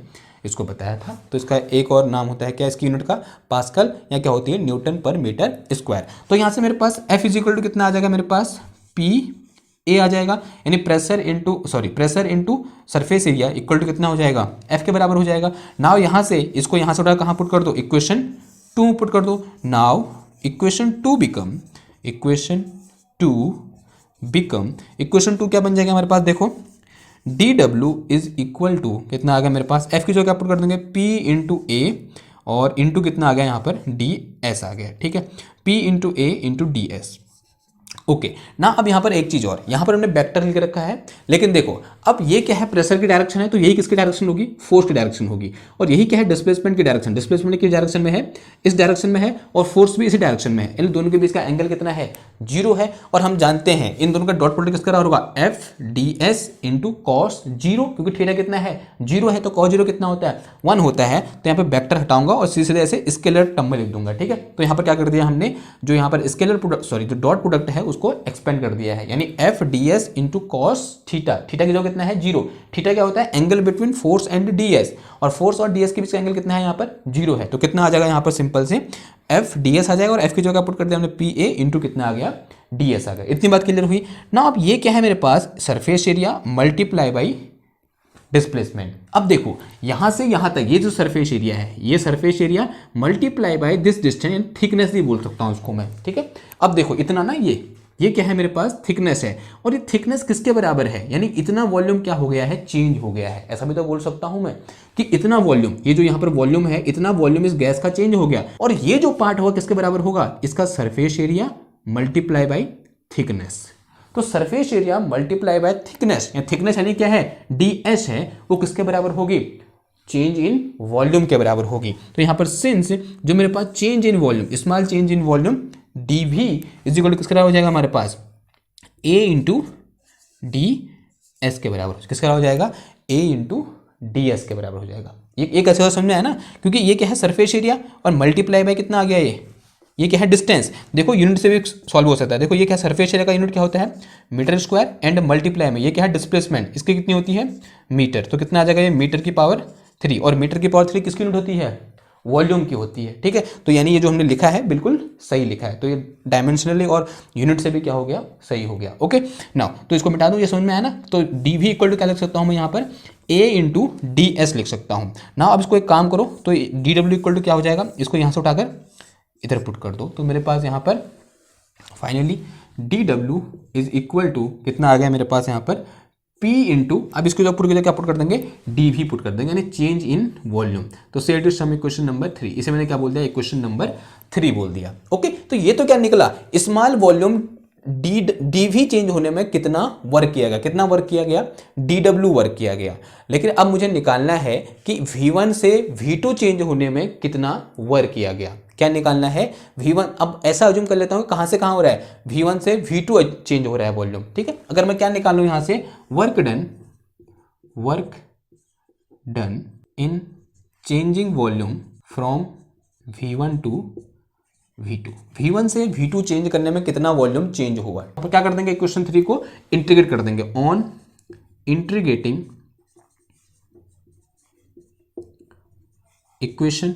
इसको बताया था, तो इसका एक और नाम होता है क्या इसकी यूनिट का, पास्कल, या क्या होती है न्यूटन पर मीटर स्क्वायर। तो यहाँ से मेरे पास एफ इज इक्वल टू कितना आ जाएगा मेरे पास, पी ए आ जाएगा, यानी pressure into surface area equal to कितना हो जाएगा, एफ के बराबर हो जाएगा। नाउ यहाँ से इसको यहाँ से उठा कहाँ पुट कर दो, इक्वेशन 2 पुट कर दो। नाउ इक्वेशन 2 क्या बन जाएगा हमारे पास, देखो D W is equal to कितना आ गया मेरे पास, एफ की जगह क्या पुट कर देंगे, पी इंटू ए, और इंटू कितना आ गया यहाँ पर, डी एस आ गया। ठीक है, पी इंटू ए इंटू डी एस। ओके ना, अब यहाँ पर एक चीज और, यहाँ पर हमने वेक्टर लिख रखा है, लेकिन देखो अब ये क्या है, प्रेशर की डायरेक्शन है, तो यही किसकी डायरेक्शन होगी, फोर्स की डायरेक्शन होगी। और यही क्या है, डिस्प्लेसमेंट की डायरेक्शन, डिस्प्लेसमेंट किस डायरेक्शन में है, इस डायरेक्शन में है, और फोर्स भी इसी डायरेक्शन में है। इन दोनों के बीच का एंगल कितना है, 0 है। और हम जानते हैं इन दोनों का डॉट प्रोडक्ट किसका होगा, F D S into cos 0, क्योंकि थीटा कितना है, 0 है, तो कॉस 0 कितना होता है, 1 होता है। तो यहाँ पे वेक्टर हटाऊंगा और सीधे ऐसे स्केलर टर्म में लिख दूंगा। ठीक है, तो यहाँ पर क्या कर दिया हमने, जो यहाँ पर स्केलर प्रोडक्ट जो डॉट प्रोडक्ट है उसको एक्सपेंड कर दिया है, यानी F D S into cos theta. Theta की जगह कितना है, 0। थीटा क्या होता है, angle between force and D S, और फोर्स और डी एस के बीच का एंगल कितना है यहाँ पर, 0 है। तो कितना आ जाएगा यहाँ पर, सिंपल से एफ डी एस आ जाएगा, और एफ की जगह पुट कर दिया हमने पी ए इंटू कितना आ गया, डी एस आ गया। इतनी बात क्लियर हुई ना। अब ये क्या है मेरे पास, surface area multiply by displacement. अब देखो यहां से यहां तक ये जो सरफेस एरिया है, ये surface area multiply by this distance, thickness भी बोल सकता हूं उसको मैं। ठीक है, अब देखो इतना ना, ये क्या है मेरे पास, थिकनेस है, और ये थिकनेस किसके बराबर है, यानी इतना वॉल्यूम क्या हो गया है, चेंज हो गया है। ऐसा भी तो बोल सकता हूं मैं कि इतना वॉल्यूम, ये जो यहां पर वॉल्यूम है, इतना वॉल्यूम इस गैस का चेंज हो गया, और ये जो पार्ट होगा किसके बराबर होगा, इसका surface area multiply by thickness. तो surface area multiply by thickness, या थिकनेस यानी क्या है, डी एस है, वो किसके बराबर होगी, चेंज इन वॉल्यूम के बराबर होगी। तो यहां पर सिंस जो मेरे पास change in volume, small change in volume D V is equal to किसके बराबर हो जाएगा हमारे पास, ए इंटू डी एस के बराबर, किसके बराबर हो जाएगा, ए इंटू डी एस के बराबर हो जाएगा। ये कैसे समझ में आया ना, क्योंकि ये क्या है, सरफेस एरिया, और मल्टीप्लाई बाय कितना आ गया, ये क्या है, डिस्टेंस। देखो यूनिट से भी सॉल्व हो सकता है। देखो ये क्या, सरफेस एरिया का यूनिट क्या होता है, मीटर स्क्वायर, एंड मल्टीप्लाई में ये क्या है, डिस्प्लेसमेंट, इसकी कितनी होती है, मीटर। तो कितना आ जाएगा, ये मीटर की पावर 3, और मीटर की पावर 3 किसकी यूनिट होती है, वॉल्यूम की होती है। ठीक है, तो यानी ये जो हमने लिखा है बिल्कुल सही लिखा है, तो ये डायमेंशनली और यूनिट से भी क्या हो गया, सही हो गया। ओके नाउ, तो इसको मिटा दूं, ये समझ में आया ना। तो डी वी इक्वल टू क्या लिख सकता हूं मैं यहाँ पर, ए इंटू डी एस लिख सकता हूँ ना। अब इसको एक काम करो, तो डी डब्ल्यू इक्वल टू क्या हो जाएगा, इसको यहाँ से उठाकर इधर पुट कर दो, तो मेरे पास यहाँ पर finally D W is equal to कितना आ गया मेरे पास यहाँ पर, P इंटू, अब इसको जब पुट क्या पुट कर देंगे, डी भी पुट कर देंगे, यानी चेंज इन वॉल्यूम। तो say it is some equation number 3, इसे मैंने क्या बोल दिया, इक्वेशन नंबर 3 बोल दिया। ओके, तो ये तो क्या निकला, स्मॉल वॉल्यूम डी भी चेंज होने में कितना वर्क किया गया, कितना वर्क किया गया, डी डब्ल्यू वर्क किया गया। लेकिन अब मुझे निकालना है कि V1 से V2 चेंज होने में कितना वर्क किया गया। क्या निकालना है, V1, अब ऐसा अज्यूम कर लेता हूं कहां से कहां हो रहा है, V1 से V2 चेंज हो रहा है वॉल्यूम। ठीक है, अगर मैं क्या निकालूं यहां से, work done in changing volume from V1 to V2, V1 से V2 चेंज करने में कितना वॉल्यूम चेंज हुआ है। तो क्या कर देंगे, इक्वेशन 3 को इंटीग्रेट कर देंगे, ऑन इंटीग्रेटिंग इक्वेशन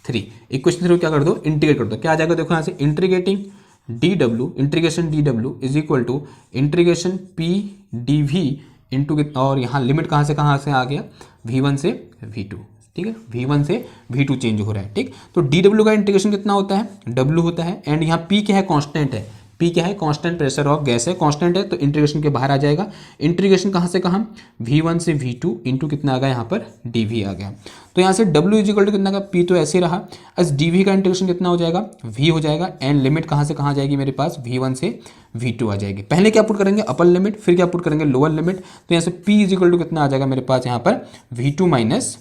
3 को क्या कर दो, इंटीग्रेट कर दो। क्या आ जाएगा, देखो यहां से integrating D W, integration D W is equal to integration P D V into, और यहाँ लिमिट कहाँ से आ गया, V1 से V2। ठीक है, V1 से V2 चेंज हो रहा है। ठीक, तो dW का इंटीग्रेशन कितना होता है, W होता है, एंड यहाँ P क्या है, कांस्टेंट है। P क्या है, कांस्टेंट प्रेशर ऑफ गैस है, कांस्टेंट है तो इंटीग्रेशन के बाहर आ जाएगा। इंटीग्रेशन कहाँ से कहाँ, V1 से V2 इंटू कितना आ गया यहाँ पर dV आ गया। तो यहाँ से W इज इक्वल टू कितना का, P तो ऐसे ही रहा, as dV का इंटीग्रेशन कितना हो जाएगा, V हो जाएगा, एंड लिमिट कहाँ से कहाँ जाएगी मेरे पास, V1 से V2 आ जाएगी। पहले क्या पुट करेंगे, अपर लिमिट, फिर क्या पुट करेंगे, लोअर लिमिट। तो यहाँ से P इज इक्वल टू कितना आ जाएगा मेरे पास यहाँ पर, V2 माइनस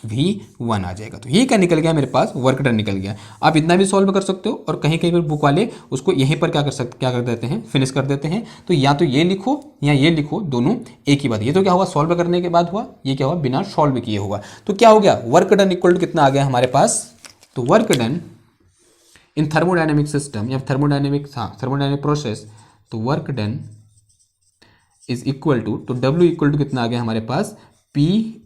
V1 आ जाएगा। तो ये क्या निकल गया मेरे पास, वर्क डन निकल गया। आप इतना भी सॉल्व कर सकते हो, और कहीं कहीं पर बुक वाले उसको यहीं पर क्या कर देते हैं, फिनिश कर देते हैं। तो या तो ये लिखो या ये लिखो, दोनों एक ही बात। ये तो क्या हुआ, सॉल्व करने के बाद हुआ, ये क्या हुआ, बिना सॉल्व किए हुआ। तो क्या हो गया, वर्क डन इक्वल टू कितना आ गया हमारे पास, तो work done in thermodynamic system या थर्मोडायनेमिक प्रोसेस, तो work done is equal to, तो W इक्वल टू कितना आ गया हमारे पास, P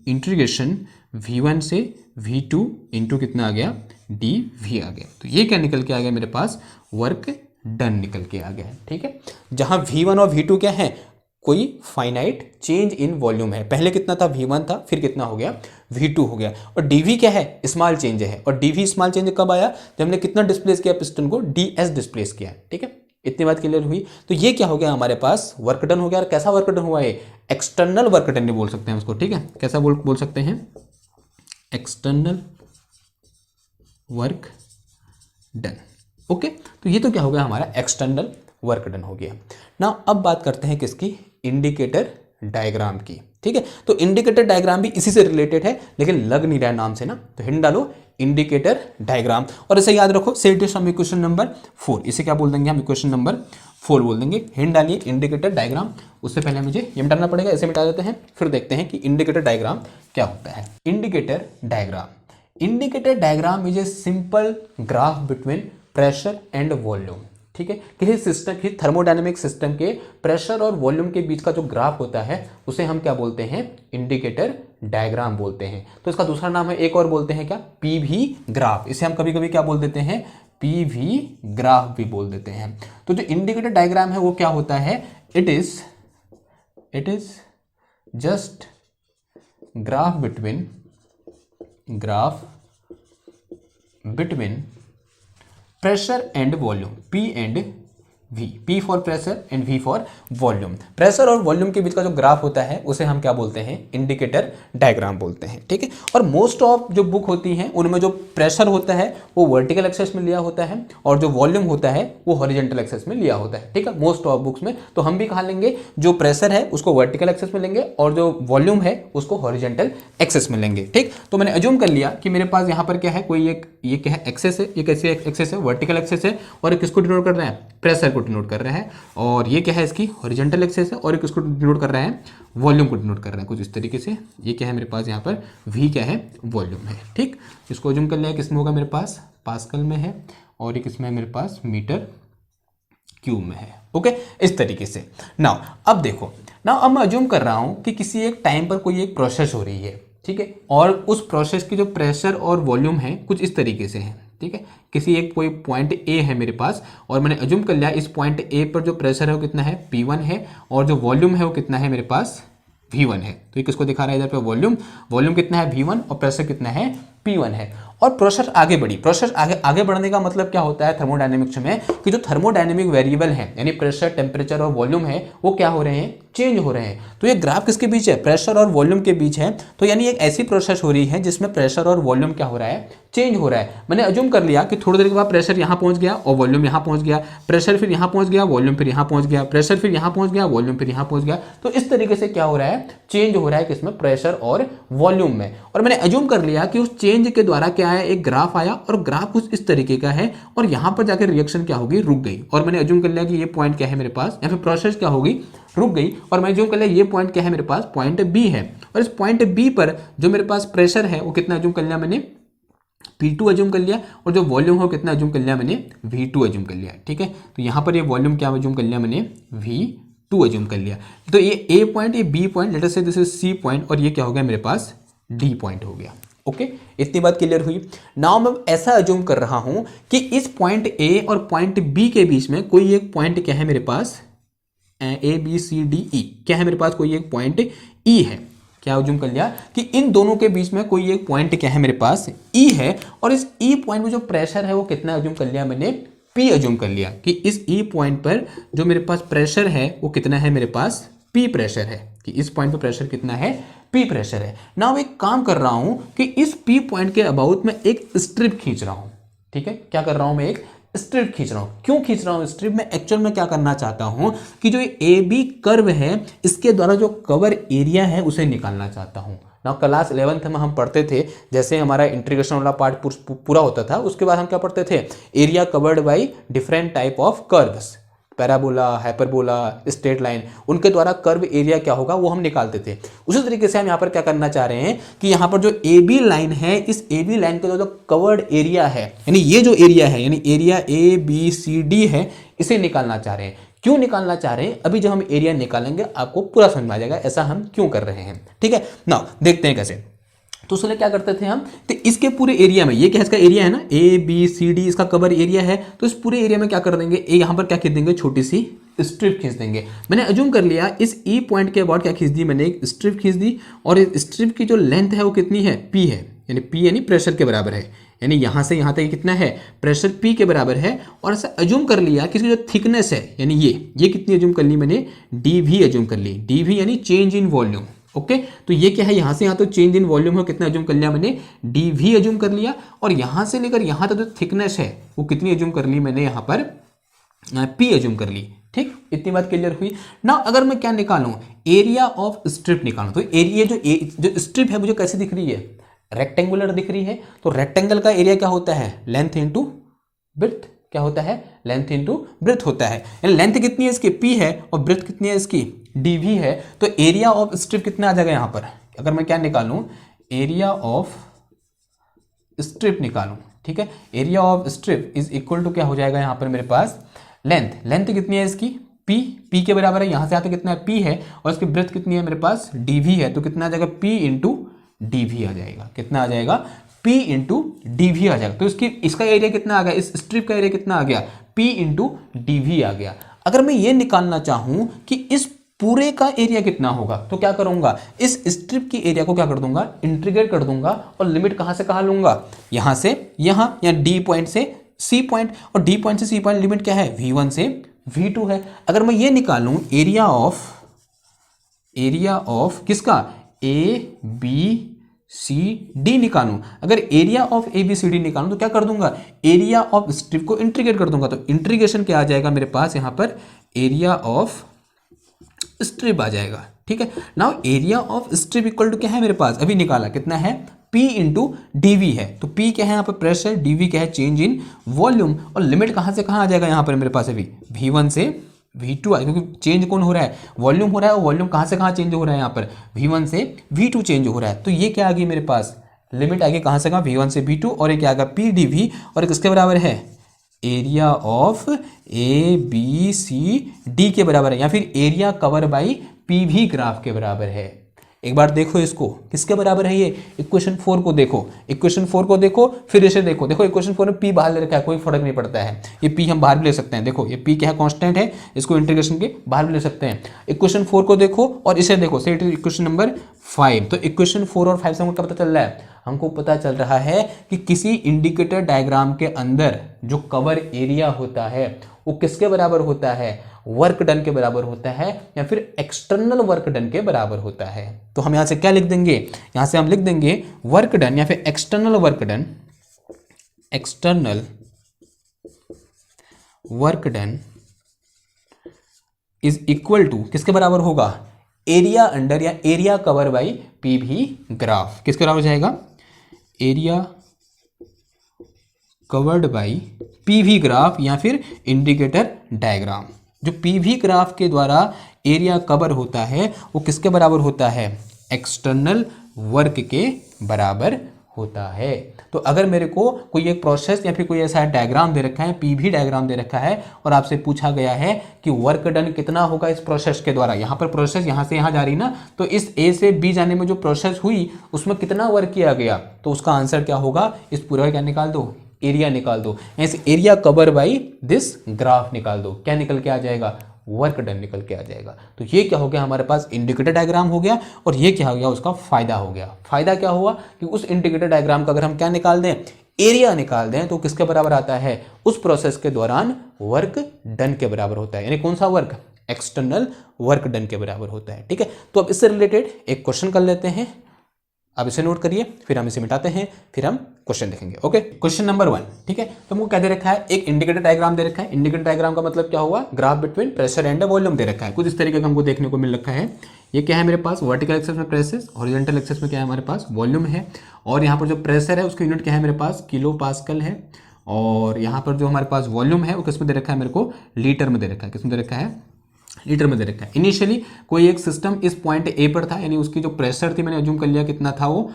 इंटीग्रेशन V1 से V2 इंटू कितना आ गया, dV आ गया। तो ये क्या निकल के आ गया मेरे पास, वर्क डन निकल के आ गया है। ठीक है, जहां V1 और V2 क्या है, कोई फाइनाइट चेंज इन वॉल्यूम है। पहले कितना था, V1 था, फिर कितना हो गया, V2 हो गया। और dV क्या है, स्मॉल चेंज है। और dV स्मॉल चेंज कब आया, जब हमने कितना डिस्प्लेस किया, पिस्टन को ds डिस्प्लेस किया। ठीक है, इतनी बात क्लियर हुई। तो ये क्या हो गया हमारे पास, वर्क डन हो गया। और कैसा वर्क डन हुआ है, एक्सटर्नल वर्क डन बोल सकते हैं उसको। ठीक है, कैसा बोल सकते हैं, एक्सटर्नल वर्क डन। ओके, तो ये तो क्या हो गया हमारा, एक्सटर्नल वर्क डन हो गया ना। अब बात करते हैं किसकी, इंडिकेटर डायग्राम की। ठीक है, तो इंडिकेटर डायग्राम भी इसी से रिलेटेड है, लेकिन लग नहीं रहा है नाम से ना, तो हिंट डालो इंडिकेटर डायग्राम। और इसे याद रखो, सेट दिस हम इक्वेशन नंबर 4, इसे क्या बोल देंगे हम, इक्वेशन नंबर 4 बोल देंगे। हिंट डालिए इंडिकेटर डायग्राम। उससे पहले मुझे ये मिटाना पड़ेगा, इसे मिटा देते हैं, फिर देखते हैं कि इंडिकेटर डायग्राम क्या होता है। Indicator diagram, indicator diagram is a simple graph between pressure and volume. ठीक है, किसी सिस्टम, किसी थर्मोडायनेमिक सिस्टम के प्रेशर और वॉल्यूम के बीच का जो ग्राफ होता है, उसे हम क्या बोलते हैं, इंडिकेटर डायग्राम बोलते हैं। तो इसका दूसरा नाम है, एक और बोलते हैं क्या, PV ग्राफ। इसे हम कभी कभी क्या बोल देते हैं, PV ग्राफ भी बोल देते हैं। तो जो इंडिकेटर डायग्राम है वो क्या होता है, it is just graph between pressure and volume, P and V, P for pressure and V for volume. Pressure और वॉल्यूम के बीच का जो ग्राफ होता है उसे हम क्या बोलते हैं, इंडिकेटर डायग्राम बोलते हैं। ठीक है, और मोस्ट ऑफ जो बुक होती हैं उनमें जो प्रेशर होता है वो वर्टिकल एक्सेस में लिया होता है, और जो वॉल्यूम होता है वो हॉरिजॉन्टल एक्सेस में लिया होता है। ठीक है, मोस्ट ऑफ बुक्स में। तो हम भी कहाँ लेंगे, जो प्रेशर है उसको वर्टिकल एक्सेस में लेंगे, और जो वॉल्यूम है उसको हॉरिजॉन्टल एक्सेस में लेंगे। ठीक, तो मैंने अज्यूम कर लिया कि मेरे पास यहाँ पर क्या है, कोई एक, ये क्या है, एक्सेस है, ये कैसे एक्सेस है, वर्टिकल एक्सेस है, और एक किसको डिनोट कर रहा है, प्रेशर को डिनोट कर रहा है। और ये क्या है, इसकी हॉरिजॉन्टल एक्सेस है, और एक इसको डिनोट कर रहा है, वॉल्यूम को डिनोट कर रहा है कुछ इस तरीके से। ये क्या है मेरे पास यहाँ पर, V क्या है, वॉल्यूम है। ठीक, इसको अज्यूम कर लिया किसमें होगा मेरे पास, पास्कल में है, और ये किसमें है मेरे पास, मीटर क्यूब में है। ओके, इस तरीके से। नाउ अब देखो, नाउ अब मैं अज्यूम कर रहा हूं कि किसी एक टाइम पर कोई एक प्रोसेस हो रही है। ठीक है, और उस प्रोसेस की जो प्रेशर और वॉल्यूम है कुछ इस तरीके से है। ठीक है, किसी एक कोई पॉइंट A है मेरे पास, और मैंने अज्यूम कर लिया इस पॉइंट A पर जो प्रेशर है वो कितना है, P1 है, और जो वॉल्यूम है वो कितना है मेरे पास, V1 है। तो ये किसको दिखा रहा है इधर पे, वॉल्यूम कितना है, V1, और प्रेशर कितना है, P1 है। और प्रोसेस आगे बढ़ी, प्रोसेस आगे बढ़ने का मतलब क्या होता है थर्मोडायनेमिक्स में, कि जो थर्मोडायनेमिक वेरिएबल है, यानी प्रेशर, टेम्परेचर और वॉल्यूम है, वो क्या हो रहे हैं, चेंज हो रहे हैं। तो ये ग्राफ किसके बीच है, प्रेशर और वॉल्यूम के बीच है। तो यानी एक ऐसी प्रोसेस हो रही है जिसमें प्रेशर और वॉल्यूम क्या हो रहा है, चेंज हो रहा है। मैंने अज्यूम कर लिया कि थोड़ी देर के बाद प्रेशर यहाँ पहुंच गया और वॉल्यूम यहाँ पहुंच गया, प्रेशर फिर यहाँ पहुंच गया, वॉल्यूम फिर यहाँ पहुंच गया, प्रेशर फिर यहाँ पहुंच गया, वॉल्यूम फिर यहाँ पहुंच गया। तो इस तरीके से क्या हो रहा है, चेंज हो रहा है किसमें, प्रेशर और वॉल्यूम में। और मैंने अज्यूम कर लिया कि उस चेंज के द्वारा क्या है, एक ग्राफ आया, और ग्राफ कुछ इस तरीके का है, और यहां पर जाकर रिएक्शन क्या होगी, रुक गई। और मैंने अज्यूम कर लिया कि ये पॉइंट क्या है मेरे पास, या फिर प्रोसेस क्या होगी, रुक गई। और मैं अज्यूम कर लिया ये पॉइंट क्या है मेरे पास, पॉइंट B है। और इस पॉइंट B पर जो मेरे पास प्रेशर है वो कितना अज्यूम कर लिया मैंने, P2 अज्यूम कर लिया, और जो वॉल्यूम है कितना अज्यूम कर लिया मैंने, V2 अज्यूम कर लिया। ठीक है, तो यहां पर ये वॉल्यूम क्या अज्यूम कर लिया मैंने, V2 अज्यूम कर लिया। तो ये A पॉइंट, ये B पॉइंट, लेट अस से दिस इज C पॉइंट, और ये क्या हो गया मेरे पास, D पॉइंट हो गया। ओके, इतनी बात क्लियर हुई। नाउ मैं ऐसा अज्यूम कर रहा हूं कि इस पॉइंट A और पॉइंट B के बीच में कोई एक पॉइंट क्या है मेरे पास, A B C D E, क्या है मेरे पास, कोई एक पॉइंट E है। क्या अज्यूम कर लिया कि इन दोनों के बीच में कोई एक पॉइंट क्या है मेरे पास ई है, और इस ई पॉइंट में जो प्रेशर है वो कितना अज्यूम कर लिया मैंने, पी अज्यूम कर लिया कि इस ई पॉइंट पर जो मेरे पास प्रेशर है वो कितना है मेरे पास, पी प्रेशर है, कि इस पॉइंट पर प्रेशर कितना है, पी प्रेशर है। नाउ एक काम कर रहा हूं कि इस पी पॉइंट के अबाउट में एक स्ट्रिप खींच रहा हूं, ठीक है, क्या कर रहा हूं मैं, एक स्ट्रिप खींच रहा हूं। क्यों खींच रहा हूं स्ट्रिप, मैं एक्चुअल में क्या करना चाहता हूं कि जो ए बी कर्व है इसके द्वारा जो कवर एरिया है उसे निकालना चाहता हूं। ना क्लास 11th में हम पढ़ते थे, जैसे हमारा इंटीग्रेशन वाला पार्ट पूरा होता था उसके बाद हम क्या पढ़ते थे, area covered by different type of curves, parabola, hyperbola, straight line, उनके द्वारा कर्व एरिया क्या होगा वो हम निकालते थे। उसी तरीके से हम यहाँ पर क्या करना चाह रहे हैं कि यहाँ पर जो ए बी लाइन है, इस ए बी लाइन का जो कवर्ड एरिया है, यानी ये जो एरिया है, यानी area A B C D है, इसे निकालना चाह रहे हैं। क्यों निकालना चाह रहे हैं, अभी जब हम एरिया निकालेंगे आपको पूरा समझ में आ जाएगा ऐसा हम क्यों कर रहे हैं, ठीक है ना। देखते हैं कैसे। तो उसने क्या करते थे हम, तो इसके पूरे एरिया में, ये क्या इसका एरिया है ना, ए बी सी डी इसका कवर एरिया है, तो इस पूरे एरिया में क्या कर देंगे, यहाँ पर क्या खींच देंगे, छोटी सी स्ट्रिप खींच देंगे। मैंने अज्यूम कर लिया इस ई पॉइंट के अबाउट क्या खींच दी मैंने, एक स्ट्रिप खींच दी, और इस स्ट्रिप की जो लेंथ है वो कितनी है, पी है, यानी पी यानी प्रेशर के बराबर है, यानी यहाँ से यहाँ तक कितना है, प्रेशर पी के बराबर है। और ऐसा अज्यूम कर लिया कि इसकी जो थिकनेस है, यानी ये कितनी अज्यूम कर ली मैंने, डी वी अज्यूम कर ली, डी वी यानी चेंज इन वॉल्यूम। ओके तो ये क्या है, यहां से यहां तो चेंज इन वॉल्यूम है, कितना अज्यूम कर लिया मैंने, डी वी अज्यूम कर लिया, और यहां से लेकर यहां तक जो थिकनेस है वो कितनी अज्यूम कर ली मैंने, यहां पर पी अज्यूम कर ली। ठीक, इतनी बात क्लियर हुई ना। अगर मैं क्या निकालूं, एरिया ऑफ स्ट्रिप निकालूं, तो एरिया जो स्ट्रिप है मुझे कैसी दिख रही है, रेक्टेंगुलर दिख रही है। तो रेक्टेंगल का एरिया क्या होता है, लेंथ इंटू ब्रेड्थ, क्या होता है, लेंथ इंटू ब्रेड्थ होता है। यानी लेंथ कितनी है इसकी, पी है, और ब्रेड्थ कितनी है इसकी, डी वी है। तो एरिया ऑफ स्ट्रिप कितना आ जाएगा यहाँ पर, अगर मैं क्या निकालूं, एरिया ऑफ स्ट्रिप निकालूं, ठीक है, area of strip is equal to क्या हो जाएगा यहाँ पर मेरे पास, लेंथ कितनी है इसकी, पी के बराबर है, यहाँ से आते कितना है, पी है, और इसकी ब्रेड्थ कितनी है मेरे पास, डी वी है। तो कितना आ जाएगा, पी इंटू डी वी आ जाएगा, कितना आ जाएगा, P इंटू डी वी आ जाएगा। तो इसका एरिया कितना आ गया, इस स्ट्रिप का एरिया कितना आ गया, P इंटू डी वी आ गया। अगर मैं ये निकालना चाहूं कि इस पूरे का एरिया कितना होगा, तो क्या करूंगा, इस स्ट्रिप की एरिया को क्या कर दूंगा, इंटीग्रेट कर दूंगा, और लिमिट कहां से कहां लूंगा, यहां से यहां, या डी पॉइंट से सी पॉइंट, और डी पॉइंट से सी पॉइंट लिमिट क्या है, V1 से V2 है। अगर मैं ये निकालूं एरिया ऑफ किसका, ए बी सी डी निकालूं, अगर area of A B C D निकालूं तो क्या कर दूंगा, एरिया ऑफ स्ट्रिप को इंटीग्रेट कर दूंगा। तो इंटीग्रेशन क्या आ जाएगा मेरे पास यहां पर, एरिया ऑफ स्ट्रिप आ जाएगा। ठीक है, now area of strip equal to क्या है मेरे पास, अभी निकाला कितना है, P इंटू डी वी है। तो P क्या है यहाँ पर, प्रेशर, डी वी क्या है, चेंज इन वॉल्यूम, और लिमिट कहाँ से कहाँ आ जाएगा यहाँ पर मेरे पास, अभी V1 से V2 आए, क्योंकि चेंज कौन हो रहा है, वॉल्यूम हो रहा है, और वॉल्यूम कहाँ से कहाँ चेंज हो रहा है यहाँ पर, V1 से V2 चेंज हो रहा है। तो ये क्या आ गई मेरे पास, लिमिट आ गई कहाँ से कहाँ, V1 से V2, और ये क्या आ गया, P डी वी, और एक किसके बराबर है, area of A B C D के बराबर है, या फिर area cover by P V graph के बराबर है। एक बार देखो इसको, किसके बराबर है ये, इक्वेशन 4 को देखो, इक्वेशन 4 को देखो, फिर इसे देखो। देखो इक्वेशन 4 में पी बाहर ले रखा है, कोई फर्क नहीं पड़ता है, ये पी हम बाहर भी ले सकते हैं। देखो ये पी क्या है, कांस्टेंट है, इसको इंटीग्रेशन के बाहर भी ले सकते हैं। इक्वेशन 4 को देखो और इसे देखो, सेट इक्वेशन नंबर 5। तो इक्वेशन 4 और 5 से हमको क्या पता चल रहा है, हमको पता चल रहा है कि किसी इंडिकेटर डायग्राम के अंदर जो कवर एरिया होता है वो किसके बराबर होता है, वर्क डन के बराबर होता है, या फिर एक्सटर्नल वर्क डन के बराबर होता है। तो हम यहां से क्या लिख देंगे, यहां से हम लिख देंगे वर्क डन या फिर external work done is equal to किसके बराबर होगा, एरिया अंडर या area cover by P V graph. किसके बराबर जाएगा, area covered by P V graph या फिर इंडिकेटर डायग्राम। जो पी वी ग्राफ के द्वारा एरिया कवर होता है वो किसके बराबर होता है, एक्सटर्नल वर्क के बराबर होता है। तो अगर मेरे को कोई एक प्रोसेस या फिर कोई ऐसा डायग्राम दे रखा है, पीवी डायग्राम दे रखा है, और आपसे पूछा गया है कि वर्क डन कितना होगा इस प्रोसेस के द्वारा, यहाँ पर प्रोसेस यहाँ से यहाँ जा रही ना, तो इस ए से बी जाने में जो प्रोसेस हुई उसमें कितना वर्क किया गया, तो उसका आंसर क्या होगा, इस पूरा क्या निकाल दो, एरिया निकाल दो। ऐसे area cover by this graph निकाल दो, क्या निकल के आ जाएगा, वर्क डन निकल के आ जाएगा। तो ये क्या हो गया हमारे पास इंडिकेटर डायग्राम हो गया, और ये क्या हो गया उसका फायदा हो गया। फायदा क्या हुआ कि उस इंडिकेटर डायग्राम का अगर हम क्या निकाल दें, एरिया निकाल दें, तो किसके बराबर आता है, उस प्रोसेस के दौरान वर्क डन के बराबर होता है। यानी कौन सा वर्क, एक्सटर्नल वर्क डन के बराबर होता है। ठीक है, तो अब इससे रिलेटेड एक क्वेश्चन कर लेते हैं। अब इसे नोट करिए, फिर हम इसे मिटाते हैं, फिर हम क्वेश्चन देखेंगे। Okay, question number 1। ठीक है, तो हमको क्या दे रखा है, एक इंडिकेटर डायग्राम दे रखा है। इंडिकेटर डायग्राम का मतलब क्या हुआ, graph between pressure and volume दे रखा है। कुछ इस तरीके का हमको देखने को मिल रखा है। ये क्या है मेरे पास, वर्टिकल एक्सेस में प्रेशर, हॉरिजॉन्टल एक्सेस में क्या है हमारे पास वॉल्यूम है। और यहाँ पर जो प्रेशर है उसकी यूनिट क्या है मेरे पास, किलो पास्कल है। और यहाँ पर जो हमारे पास वॉल्यूम है वो किस में दे रखा है, मेरे को लीटर में दे रखा है। किस में दे रखा है, लीटर में दे रखा है। इनिशियली कोई एक सिस्टम इस पॉइंट ए पर था, यानी उसकी जो प्रेशर थी मैंने अज्यूम कर लिया कितना था वो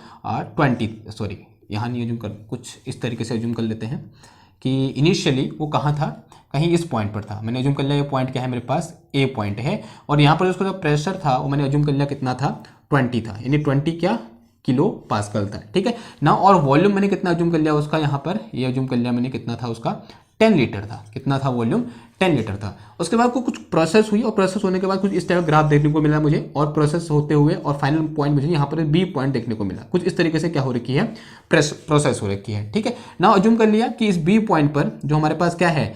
20, सॉरी यहाँ नहीं अज्यूम कर, कुछ इस तरीके से अज्यूम कर लेते हैं कि इनिशियली वो कहाँ था, कहीं इस पॉइंट पर था। मैंने अज्यूम कर लिया ये पॉइंट क्या है मेरे पास, ए पॉइंट है। और यहाँ पर उसका जो प्रेशर था वो मैंने अज्यूम कर लिया कितना था, 20 था, यानी 20 क्या, किलो पास्कल था। ठीक है ना। और वॉल्यूम मैंने कितना अज्यूम कर लिया उसका, यहाँ पर ये अज्यूम कर लिया मैंने कितना था उसका, 10 लीटर था। कितना था वॉल्यूम, 10 लीटर था। उसके बाद कुछ प्रोसेस हुई, और प्रोसेस होने के बाद कुछ इस टाइप ग्राफ देखने को मिला मुझे, और प्रोसेस होते हुए और फाइनल पॉइंट मुझे यहाँ पर बी पॉइंट देखने को मिला। कुछ इस तरीके से क्या हो रखी है, प्रोसेस हो रखी है। ठीक है ना। अज्यूम कर लिया कि इस बी पॉइंट पर जो हमारे पास क्या है